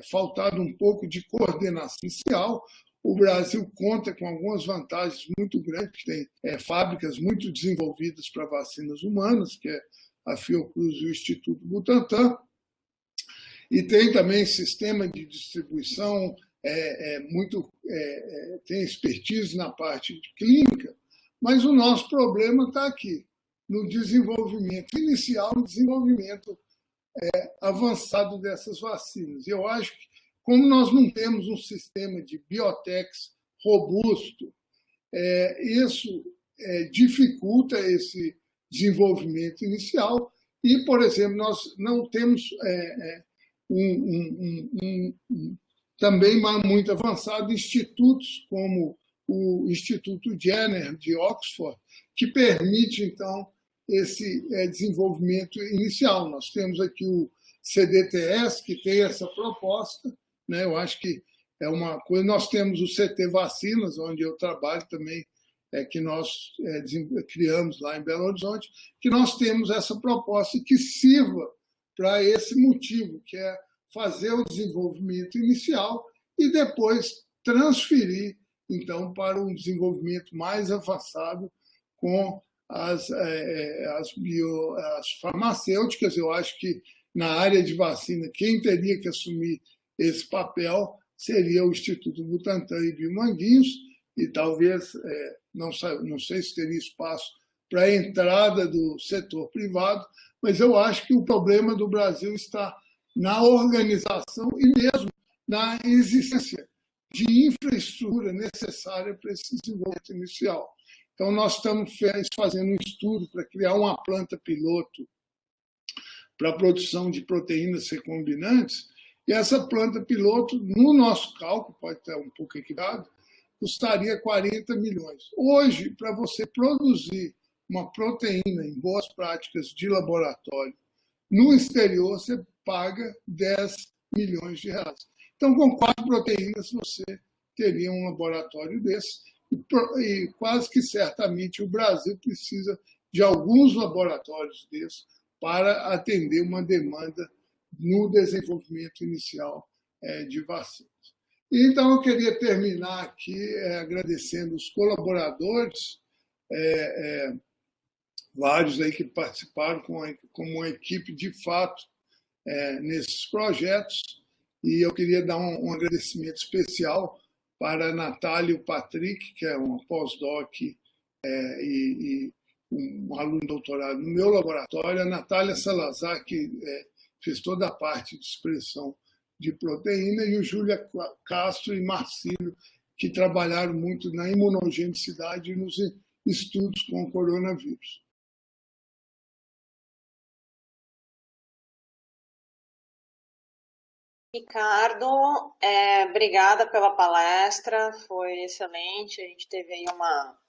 faltado um pouco de coordenação inicial. O Brasil conta com algumas vantagens muito grandes, tem fábricas muito desenvolvidas para vacinas humanas, que é a Fiocruz e o Instituto Butantan, e tem também sistema de distribuição, tem expertise na parte de clínica, mas o nosso problema está aqui, no desenvolvimento inicial, no desenvolvimento avançado dessas vacinas. Eu acho que, como nós não temos um sistema de biotechs robusto, isso dificulta esse desenvolvimento inicial e, por exemplo, nós não temos também muito avançado institutos como o Instituto Jenner de Oxford, que permite, então, esse desenvolvimento inicial. Nós temos aqui o CDTS, que tem essa proposta, né? Eu acho que é uma coisa. Nós temos o CT Vacinas, onde eu trabalho também, que nós criamos lá em Belo Horizonte, que nós temos essa proposta que sirva para esse motivo, que é fazer o desenvolvimento inicial e depois transferir, então, para um desenvolvimento mais avançado com as farmacêuticas. Eu acho que na área de vacina, quem teria que assumir esse papel seria o Instituto Butantan e Biomanguinhos, e talvez, não sei se teria espaço para a entrada do setor privado, mas eu acho que o problema do Brasil está na organização e mesmo na existência de infraestrutura necessária para esse desenvolvimento inicial. Então, nós estamos fazendo um estudo para criar uma planta piloto para a produção de proteínas recombinantes, e essa planta piloto, no nosso cálculo, pode estar um pouco equivocado, custaria 40 milhões. Hoje, para você produzir uma proteína em boas práticas de laboratório no exterior, você paga 10 milhões de reais. Então, com 4 proteínas, você teria um laboratório desse, e quase que certamente o Brasil precisa de alguns laboratórios desses para atender uma demanda no desenvolvimento inicial de vacinas. Então, eu queria terminar aqui agradecendo os colaboradores, vários aí que participaram como uma equipe de fato nesses projetos, e eu queria dar um agradecimento especial para a Natália e o Patrick, que é uma pós-doc e um aluno de doutorado no meu laboratório, a Natália Salazar, que fez toda a parte de expressão de proteína, e o Júlia Castro e Marcílio, que trabalharam muito na imunogenicidade e nos estudos com o coronavírus. Ricardo, obrigada pela palestra, foi excelente. A gente teve aí uma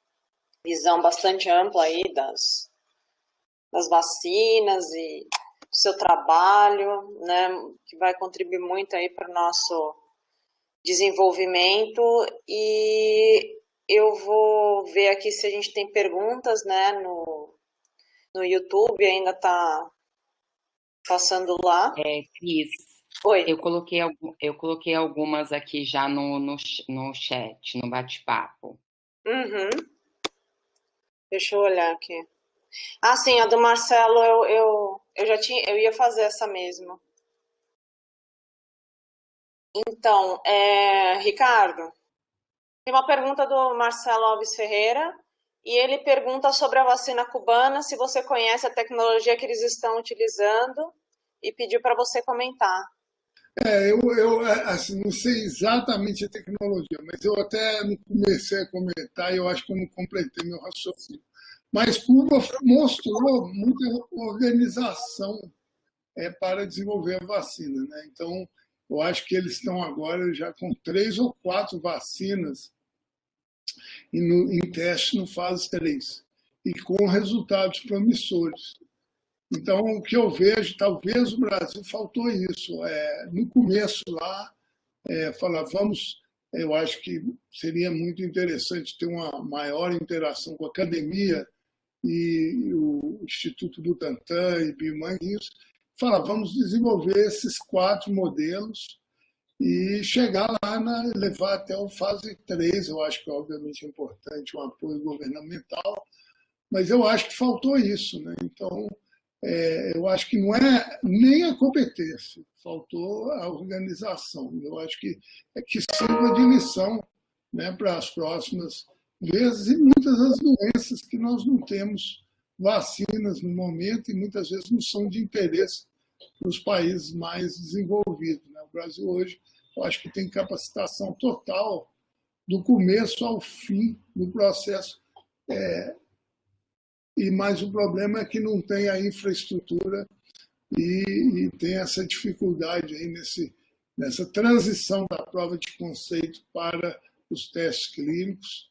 visão bastante ampla aí das vacinas e do seu trabalho, né, que vai contribuir muito aí para o nosso desenvolvimento. E eu vou ver aqui se a gente tem perguntas, né, no YouTube, ainda está passando lá. Cris, Oi. Eu coloquei algumas aqui já no chat, no bate-papo. Uhum. Deixa eu olhar aqui. Ah, sim, a do Marcelo eu ia fazer essa mesmo. Então, Ricardo, tem uma pergunta do Marcelo Alves Ferreira, e ele pergunta sobre a vacina cubana, se você conhece a tecnologia que eles estão utilizando, e pediu para você comentar. assim, não sei exatamente a tecnologia, mas eu até não comecei a comentar e eu acho que eu não completei meu raciocínio. Mas Cuba mostrou muita organização para desenvolver a vacina, né? Então, eu acho que eles estão agora já com 3 ou 4 vacinas em teste no fase 3 e com resultados promissores. Então, o que eu vejo, talvez o Brasil faltou isso. No começo lá, falar, eu acho que seria muito interessante ter uma maior interação com a academia e o Instituto Butantan e Biomanguinhos, falar, vamos desenvolver esses 4 modelos e chegar lá, levar até o fase 3. Eu acho que, obviamente, é importante um apoio governamental, mas eu acho que faltou isso, né? Então, eu acho que não é nem a competência, faltou a organização. Eu acho que sirva de lição, né, para as próximas vezes e muitas das doenças que nós não temos vacinas no momento e muitas vezes não são de interesse para os países mais desenvolvidos, né? O Brasil hoje, eu acho que tem capacitação total do começo ao fim do processo. Mas o problema é que não tem a infraestrutura e tem essa dificuldade aí nessa transição da prova de conceito para os testes clínicos,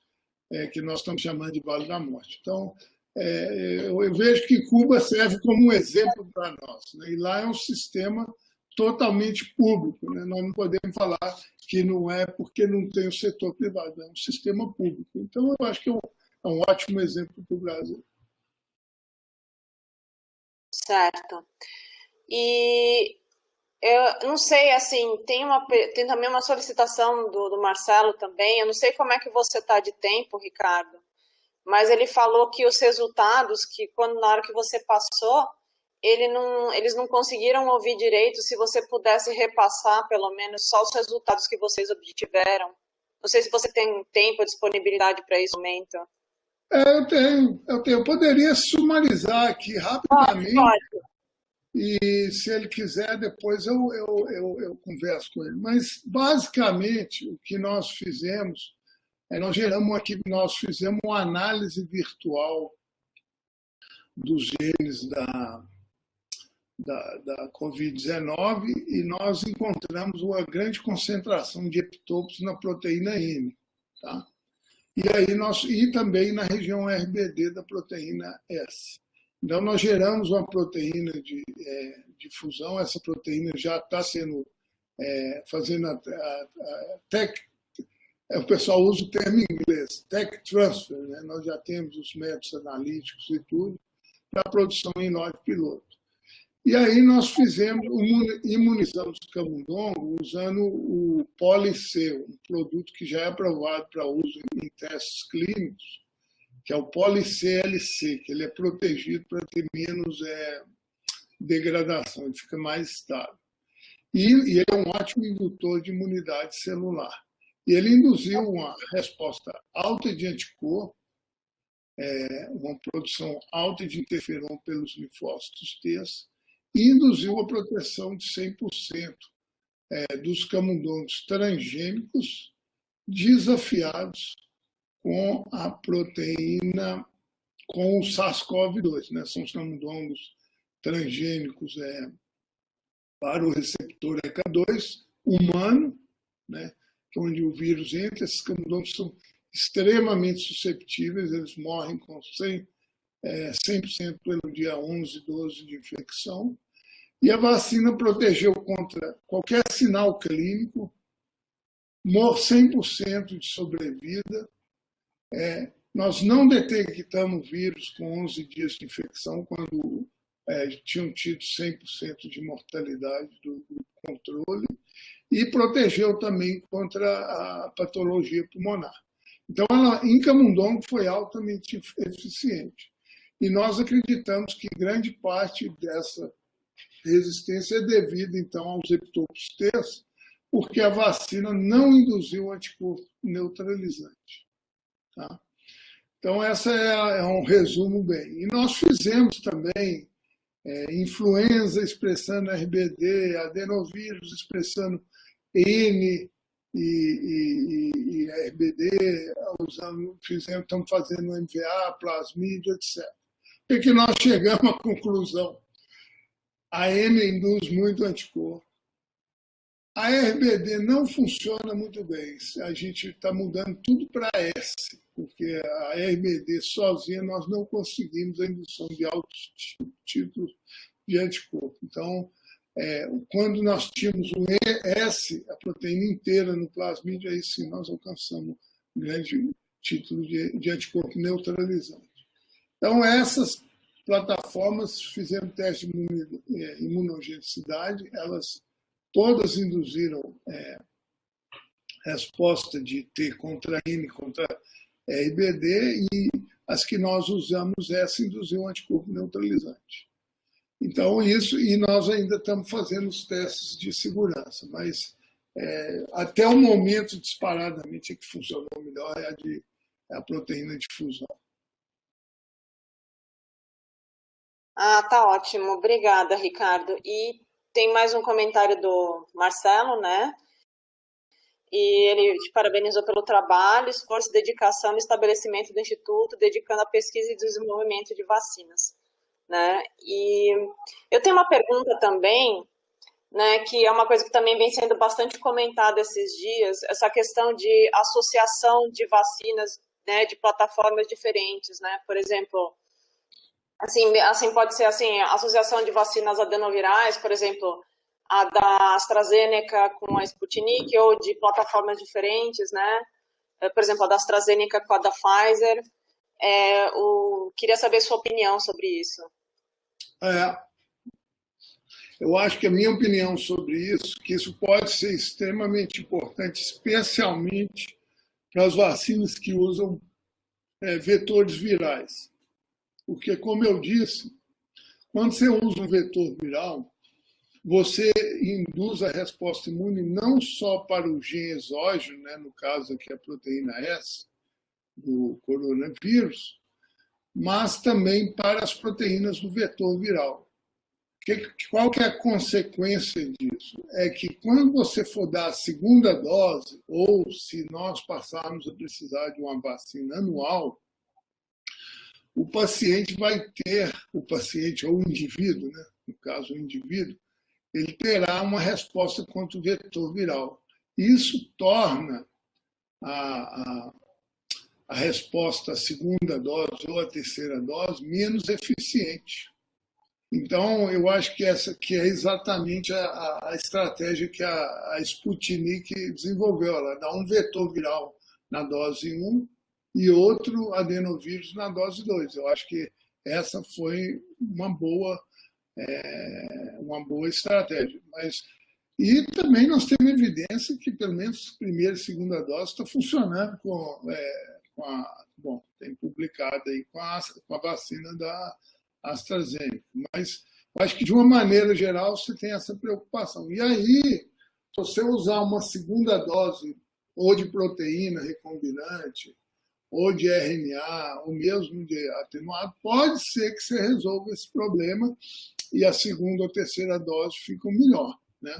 que nós estamos chamando de Vale da Morte. Então, eu vejo que Cuba serve como um exemplo para nós, né? E lá é um sistema totalmente público, né? Nós não podemos falar que não é porque não tem o setor privado, é um sistema público. Então, eu acho que é um ótimo exemplo para o Brasil. Certo. E eu não sei, assim, tem também uma solicitação do Marcelo também. Eu não sei como é que você está de tempo, Ricardo, mas ele falou que os resultados, que na hora que você passou, eles não conseguiram ouvir direito. Se você pudesse repassar, pelo menos, só os resultados que vocês obtiveram. Não sei se você tem tempo, disponibilidade para esse momento. Eu tenho. Eu poderia sumarizar aqui rapidamente. Pode. E se ele quiser, depois eu converso com ele. Mas, basicamente, o que nós fizemos, nós fizemos uma análise virtual dos genes da Covid-19 e nós encontramos uma grande concentração de epitopos na proteína M. Tá? E também na região RBD da proteína S. Então, nós geramos uma proteína de fusão, essa proteína já está sendo, fazendo o pessoal usa o termo em inglês, tech transfer, né? Nós já temos os métodos analíticos e tudo, para a produção em lote piloto. E aí nós imunizamos o camundongo usando o Poli-C, um produto que já é aprovado para uso em testes clínicos, que é o Poli-CLC, que ele é protegido para ter menos degradação, ele fica mais estável. E ele é um ótimo indutor de imunidade celular. E ele induziu uma resposta alta de anticorpo, uma produção alta de interferon pelos linfócitos T, e induziu a proteção de 100% dos camundongos transgênicos desafiados com a proteína, com o SARS-CoV-2, né? São os camundongos transgênicos para o receptor ECA2 humano, né? Onde o vírus entra. Esses camundongos são extremamente susceptíveis, eles morrem com 100% pelo dia 11, 12 de infecção. E a vacina protegeu contra qualquer sinal clínico, 100% de sobrevida. Nós não detectamos vírus com 11 dias de infecção, quando tinham tido 100% de mortalidade do controle, e protegeu também contra a patologia pulmonar. Então, em camundongo foi altamente eficiente. E nós acreditamos que grande parte dessa resistência é devida, então, aos epitopos T, porque a vacina não induziu anticorpo neutralizante. Tá? Então, essa é um resumo bem. E nós fizemos também influenza expressando RBD, adenovírus expressando N e RBD, estamos fazendo MVA, plasmídio, etc. É que nós chegamos à conclusão. A N induz muito anticorpo. A RBD não funciona muito bem. A gente está mudando tudo para S, porque a RBD sozinha nós não conseguimos a indução de altos títulos de anticorpo. Então, quando nós tínhamos o S, a proteína inteira no plasmídio, aí sim nós alcançamos um grande título de anticorpo neutralizante. Então, essas plataformas fizeram teste de imunogenicidade, elas todas induziram resposta de T contra N contra RBD, e as que nós usamos, essa induziu um anticorpo neutralizante. Então, isso, e nós ainda estamos fazendo os testes de segurança, mas até o momento, disparadamente, a que funcionou melhor é a proteína de fusão. Ah, tá ótimo. Obrigada, Ricardo. E tem mais um comentário do Marcelo, né? E ele te parabenizou pelo trabalho, esforço, dedicação no estabelecimento do Instituto, dedicando à pesquisa e desenvolvimento de vacinas, né? E eu tenho uma pergunta também, né, que é uma coisa que também vem sendo bastante comentada esses dias, essa questão de associação de vacinas, né, de plataformas diferentes, né? Por exemplo, assim pode ser assim, a associação de vacinas adenovirais, por exemplo, a da AstraZeneca com a Sputnik, ou de plataformas diferentes, né? Por exemplo, a da AstraZeneca com a da Pfizer. Queria saber sua opinião sobre isso. Eu acho que a minha opinião sobre isso, que isso pode ser extremamente importante, especialmente para as vacinas que usam vetores virais. Porque, como eu disse, quando você usa um vetor viral, você induz a resposta imune não só para o gene exógeno, né, no caso aqui a proteína S do coronavírus, mas também para as proteínas do vetor viral. Qual que é a consequência disso? É que quando você for dar a segunda dose, ou se nós passarmos a precisar de uma vacina anual, o paciente ou o indivíduo, né? No caso o indivíduo, ele terá uma resposta contra o vetor viral. Isso torna a resposta à segunda dose ou à terceira dose menos eficiente. Então, eu acho que essa que é exatamente a estratégia que a Sputnik desenvolveu. Ela dá um vetor viral na dose 1 e outro adenovírus na dose 2. Eu acho que essa foi uma boa estratégia. E também nós temos evidência que, pelo menos, primeira e segunda dose está funcionando tem publicado aí com a vacina da AstraZeneca. Mas eu acho que, de uma maneira geral, você tem essa preocupação. E aí, se você usar uma segunda dose, ou de proteína recombinante, ou de RNA, ou mesmo de atenuado, pode ser que você resolva esse problema e a segunda ou terceira dose ficam melhor, né?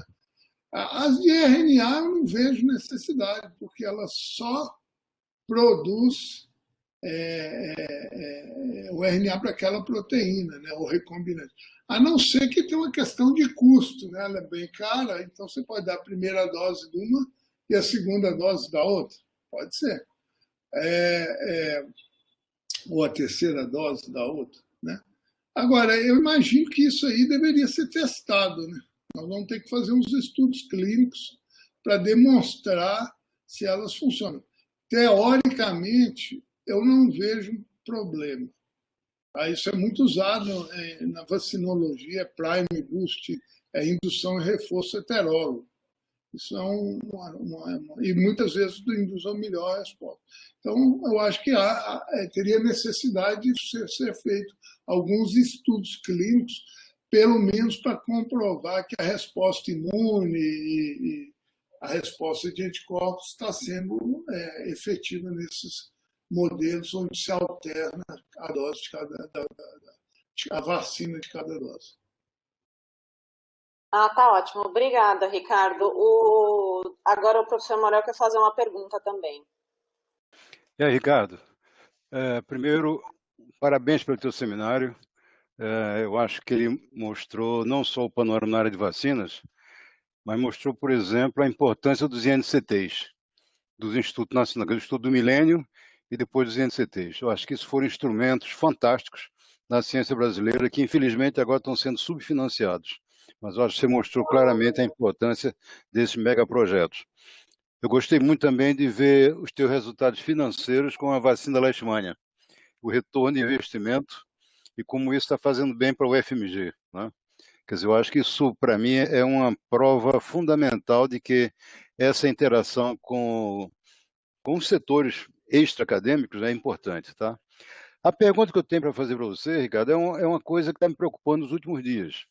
As de RNA eu não vejo necessidade, porque ela só produz o RNA para aquela proteína, né, o recombinante. A não ser que tenha uma questão de custo, né? Ela é bem cara, então você pode dar a primeira dose de uma e a segunda dose da outra. Pode ser. Ou a terceira dose da outra, né? Agora, eu imagino que isso aí deveria ser testado, né? Nós vamos ter que fazer uns estudos clínicos para demonstrar se elas funcionam. Teoricamente, eu não vejo problema. Isso é muito usado na vacinologia, prime boost, indução e reforço heterólogo. Isso e muitas vezes induz a melhor resposta. Então, eu acho que teria necessidade de ser feito alguns estudos clínicos, pelo menos para comprovar que a resposta imune e a resposta de anticorpos está sendo efetiva nesses modelos onde se alterna a dose a vacina de cada dose. Ah, tá ótimo. Obrigada, Ricardo. Agora o professor Morel quer fazer uma pergunta também. E aí, Ricardo, primeiro, parabéns pelo teu seminário. Eu acho que ele mostrou não só o panorama na área de vacinas, mas mostrou, por exemplo, a importância dos INCTs, dos Institutos Nacionais, do Instituto do Milênio e depois dos INCTs. Eu acho que isso foram instrumentos fantásticos da ciência brasileira que, infelizmente, agora estão sendo subfinanciados. Mas eu acho que você mostrou claramente a importância desses megaprojetos. Eu gostei muito também de ver os teus resultados financeiros com a vacina da Leishmania, o retorno de investimento e como isso está fazendo bem para o UFMG, né? Quer dizer, eu acho que isso, para mim, é uma prova fundamental de que essa interação com os setores extra-acadêmicos é importante, tá? A pergunta que eu tenho para fazer para você, Ricardo, é uma coisa que está me preocupando nos últimos dias.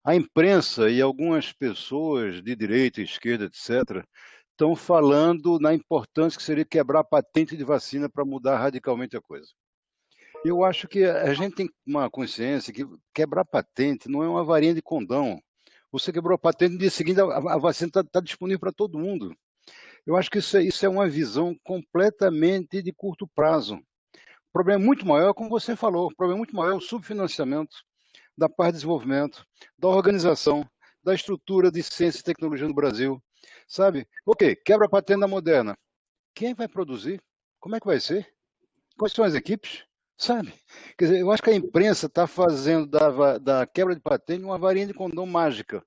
A imprensa e algumas pessoas de direita, esquerda, etc., estão falando na importância que seria quebrar a patente de vacina para mudar radicalmente a coisa. Eu acho que a gente tem uma consciência que quebrar patente não é uma varinha de condão. Você quebrou a patente, no dia seguinte a vacina está disponível para todo mundo. Eu acho que isso é uma visão completamente de curto prazo. O problema é muito maior, como você falou, o problema é muito maior é o subfinanciamento da parte de desenvolvimento, da organização, da estrutura de ciência e tecnologia no Brasil. Sabe? Ok, quebra a patente da Moderna. Quem vai produzir? Como é que vai ser? Quais são as equipes? Sabe? Quer dizer, eu acho que a imprensa está fazendo da quebra de patente uma varinha de condão mágica,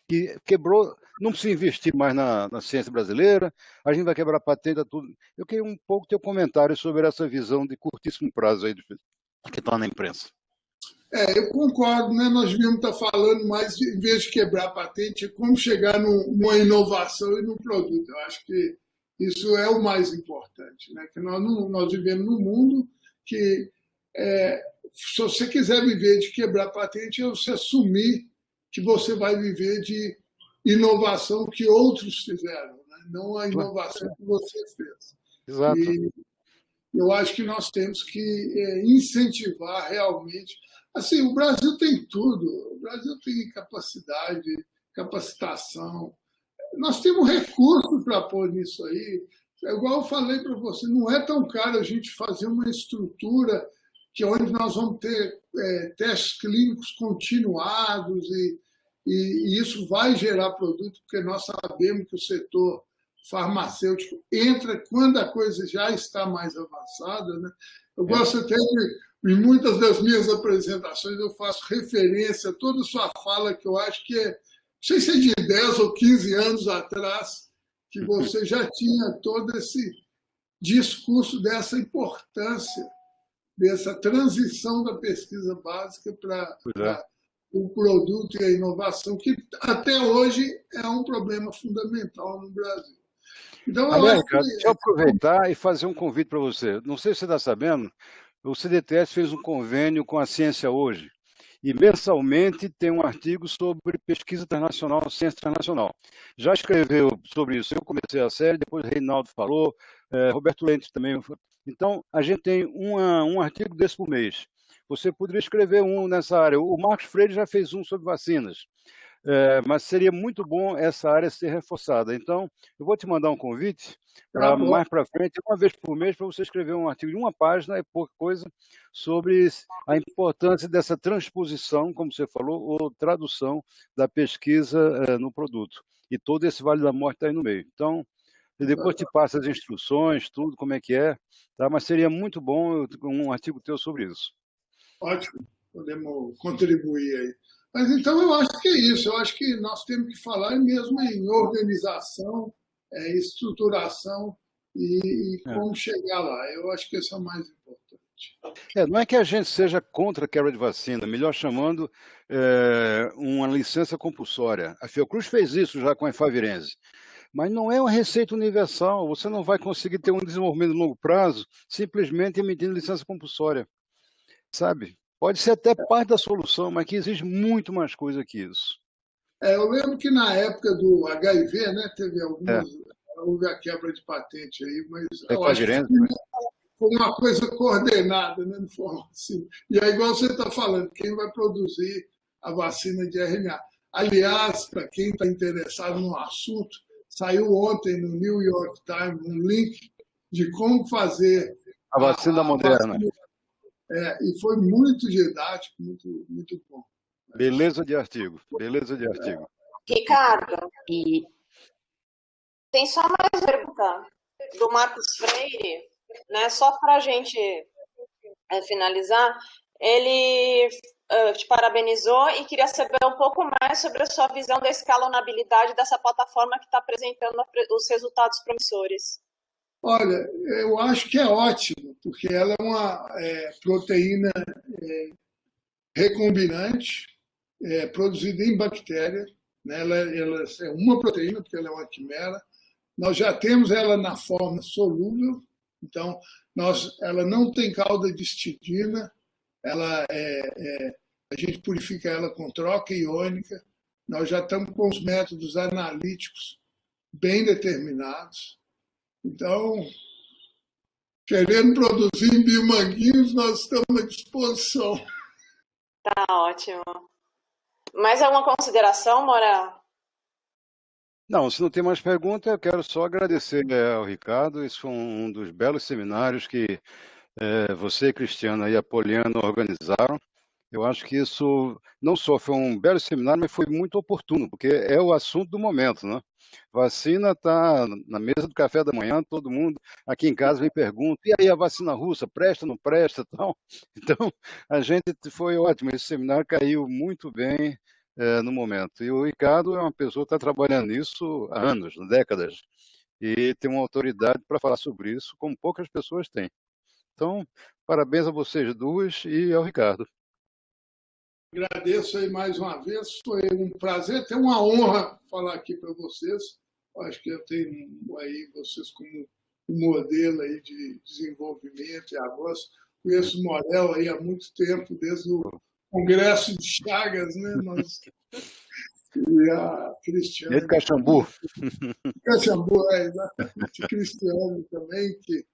que quebrou, não precisa investir mais na ciência brasileira, a gente vai quebrar a patente a tudo. Eu queria um pouco ter um comentário sobre essa visão de curtíssimo prazo aí que está na imprensa. Eu concordo, né? Nós devíamos estar falando mais, em vez de quebrar a patente, como chegar numa inovação e num produto. Eu acho que isso é o mais importante, né? Que nós vivemos num mundo que, se você quiser viver de quebrar patente, é você assumir que você vai viver de inovação que outros fizeram, né? Não a inovação que você fez. Exato. E eu acho que nós temos que incentivar realmente. Assim, o Brasil tem tudo. O Brasil tem capacidade, capacitação. Nós temos recursos para pôr nisso aí. É igual eu falei para você, não é tão caro a gente fazer uma estrutura que onde nós vamos ter testes clínicos continuados e isso vai gerar produto, porque nós sabemos que o setor farmacêutico entra quando a coisa já está mais avançada, né? Eu gosto até de, em muitas das minhas apresentações, eu faço referência a toda a sua fala, que eu acho que não sei se é de 10 ou 15 anos atrás, que você já tinha todo esse discurso dessa importância, dessa transição da pesquisa básica para o produto e a inovação, que até hoje é um problema fundamental no Brasil. Então, aliás, cara, deixa eu aproveitar e fazer um convite para você. Não sei se você está sabendo, o CDTS fez um convênio com a Ciência Hoje, e mensalmente tem um artigo sobre pesquisa internacional, ciência internacional. Já escreveu sobre isso, eu comecei a série, depois o Reinaldo falou, Roberto Lente também. Então, a gente tem um artigo desse por mês. Você poderia escrever um nessa área. O Marcos Freire já fez um sobre vacinas. Mas seria muito bom essa área ser reforçada. Então, eu vou te mandar um convite para mais para frente, uma vez por mês, para você escrever um artigo de uma página, é pouca coisa, sobre a importância dessa transposição, como você falou, ou tradução da pesquisa no produto. E todo esse Vale da Morte está aí no meio. Então, depois te passa as instruções, tudo, como é que é, tá? Mas seria muito bom um artigo teu sobre isso. Ótimo, podemos contribuir aí. Mas então eu acho que é isso, eu acho que nós temos que falar mesmo em organização, estruturação e como chegar lá. Eu acho que isso é o mais importante. Não é que a gente seja contra a quebra de vacina, melhor chamando uma licença compulsória. A Fiocruz fez isso já com a Efavirenz. Mas não é uma receita universal, você não vai conseguir ter um desenvolvimento de longo prazo simplesmente emitindo licença compulsória, sabe? Pode ser até parte da solução, mas que exige muito mais coisa que isso. Eu lembro que na época do HIV, né, teve houve a quebra de patente aí, mas eu acho que foi uma coisa coordenada, né, de forma assim. E é igual você está falando, quem vai produzir a vacina de RNA. Aliás, para quem está interessado no assunto, saiu ontem no New York Times um link de como fazer A vacina moderna. vacina. E foi muito didático, muito bom. Beleza de artigo, beleza de artigo. Ricardo, E tem só mais pergunta do Marcos Freire, né? Só para a gente finalizar, ele te parabenizou e queria saber um pouco mais sobre a sua visão da escalonabilidade dessa plataforma que está apresentando os resultados promissores. Olha, eu acho que é ótimo, porque ela é uma proteína recombinante, produzida em bactéria, né? Ela é uma proteína, porque ela é uma quimera. Nós já temos ela na forma solúvel, então ela não tem cauda de histidina, a gente purifica ela com troca iônica. Nós já estamos com os métodos analíticos bem determinados. Então, querendo produzir em biomanguinhos, nós estamos à disposição. Tá ótimo. Mais alguma consideração, Morel? Não, se não tem mais pergunta, eu quero só agradecer ao Ricardo. Esse foi um dos belos seminários que você, Cristiano e a Poliana organizaram. Eu acho que isso não só foi um belo seminário, mas foi muito oportuno, porque é o assunto do momento, né? Vacina está na mesa do café da manhã, todo mundo aqui em casa me pergunta, e aí a vacina russa, presta, não presta, tal? Então, a gente foi ótimo, esse seminário caiu muito bem no momento. E o Ricardo é uma pessoa que está trabalhando nisso há anos, décadas, e tem uma autoridade para falar sobre isso, como poucas pessoas têm. Então, parabéns a vocês duas e ao Ricardo. Agradeço aí mais uma vez, foi um prazer, até uma honra falar aqui para vocês. Acho que eu tenho aí vocês como um modelo aí de desenvolvimento e avanço. Conheço o Morel aí há muito tempo, desde o Congresso de Chagas, né? E a Cristiane. Desde Caxambu. Caxambu, exatamente. Cristiane também, que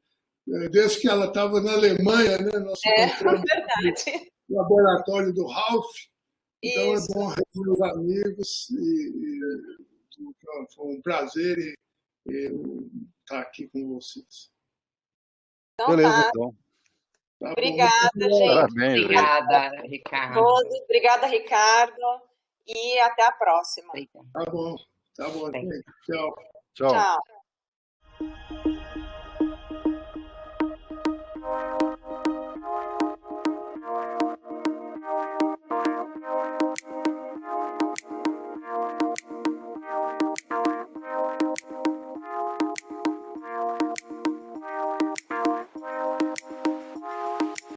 desde que ela estava na Alemanha, né? Nós verdade. no laboratório do Ralph. Então Isso. é bom rever os amigos foi um prazer estar aqui com vocês. Então Beleza, tá. então. Tá Obrigada, bom, gente. Parabéns. obrigada, Ricardo. Todos. Obrigada, Ricardo. E até a próxima. Obrigada. Tá bom, gente. Tchau. Tchau. Tchau.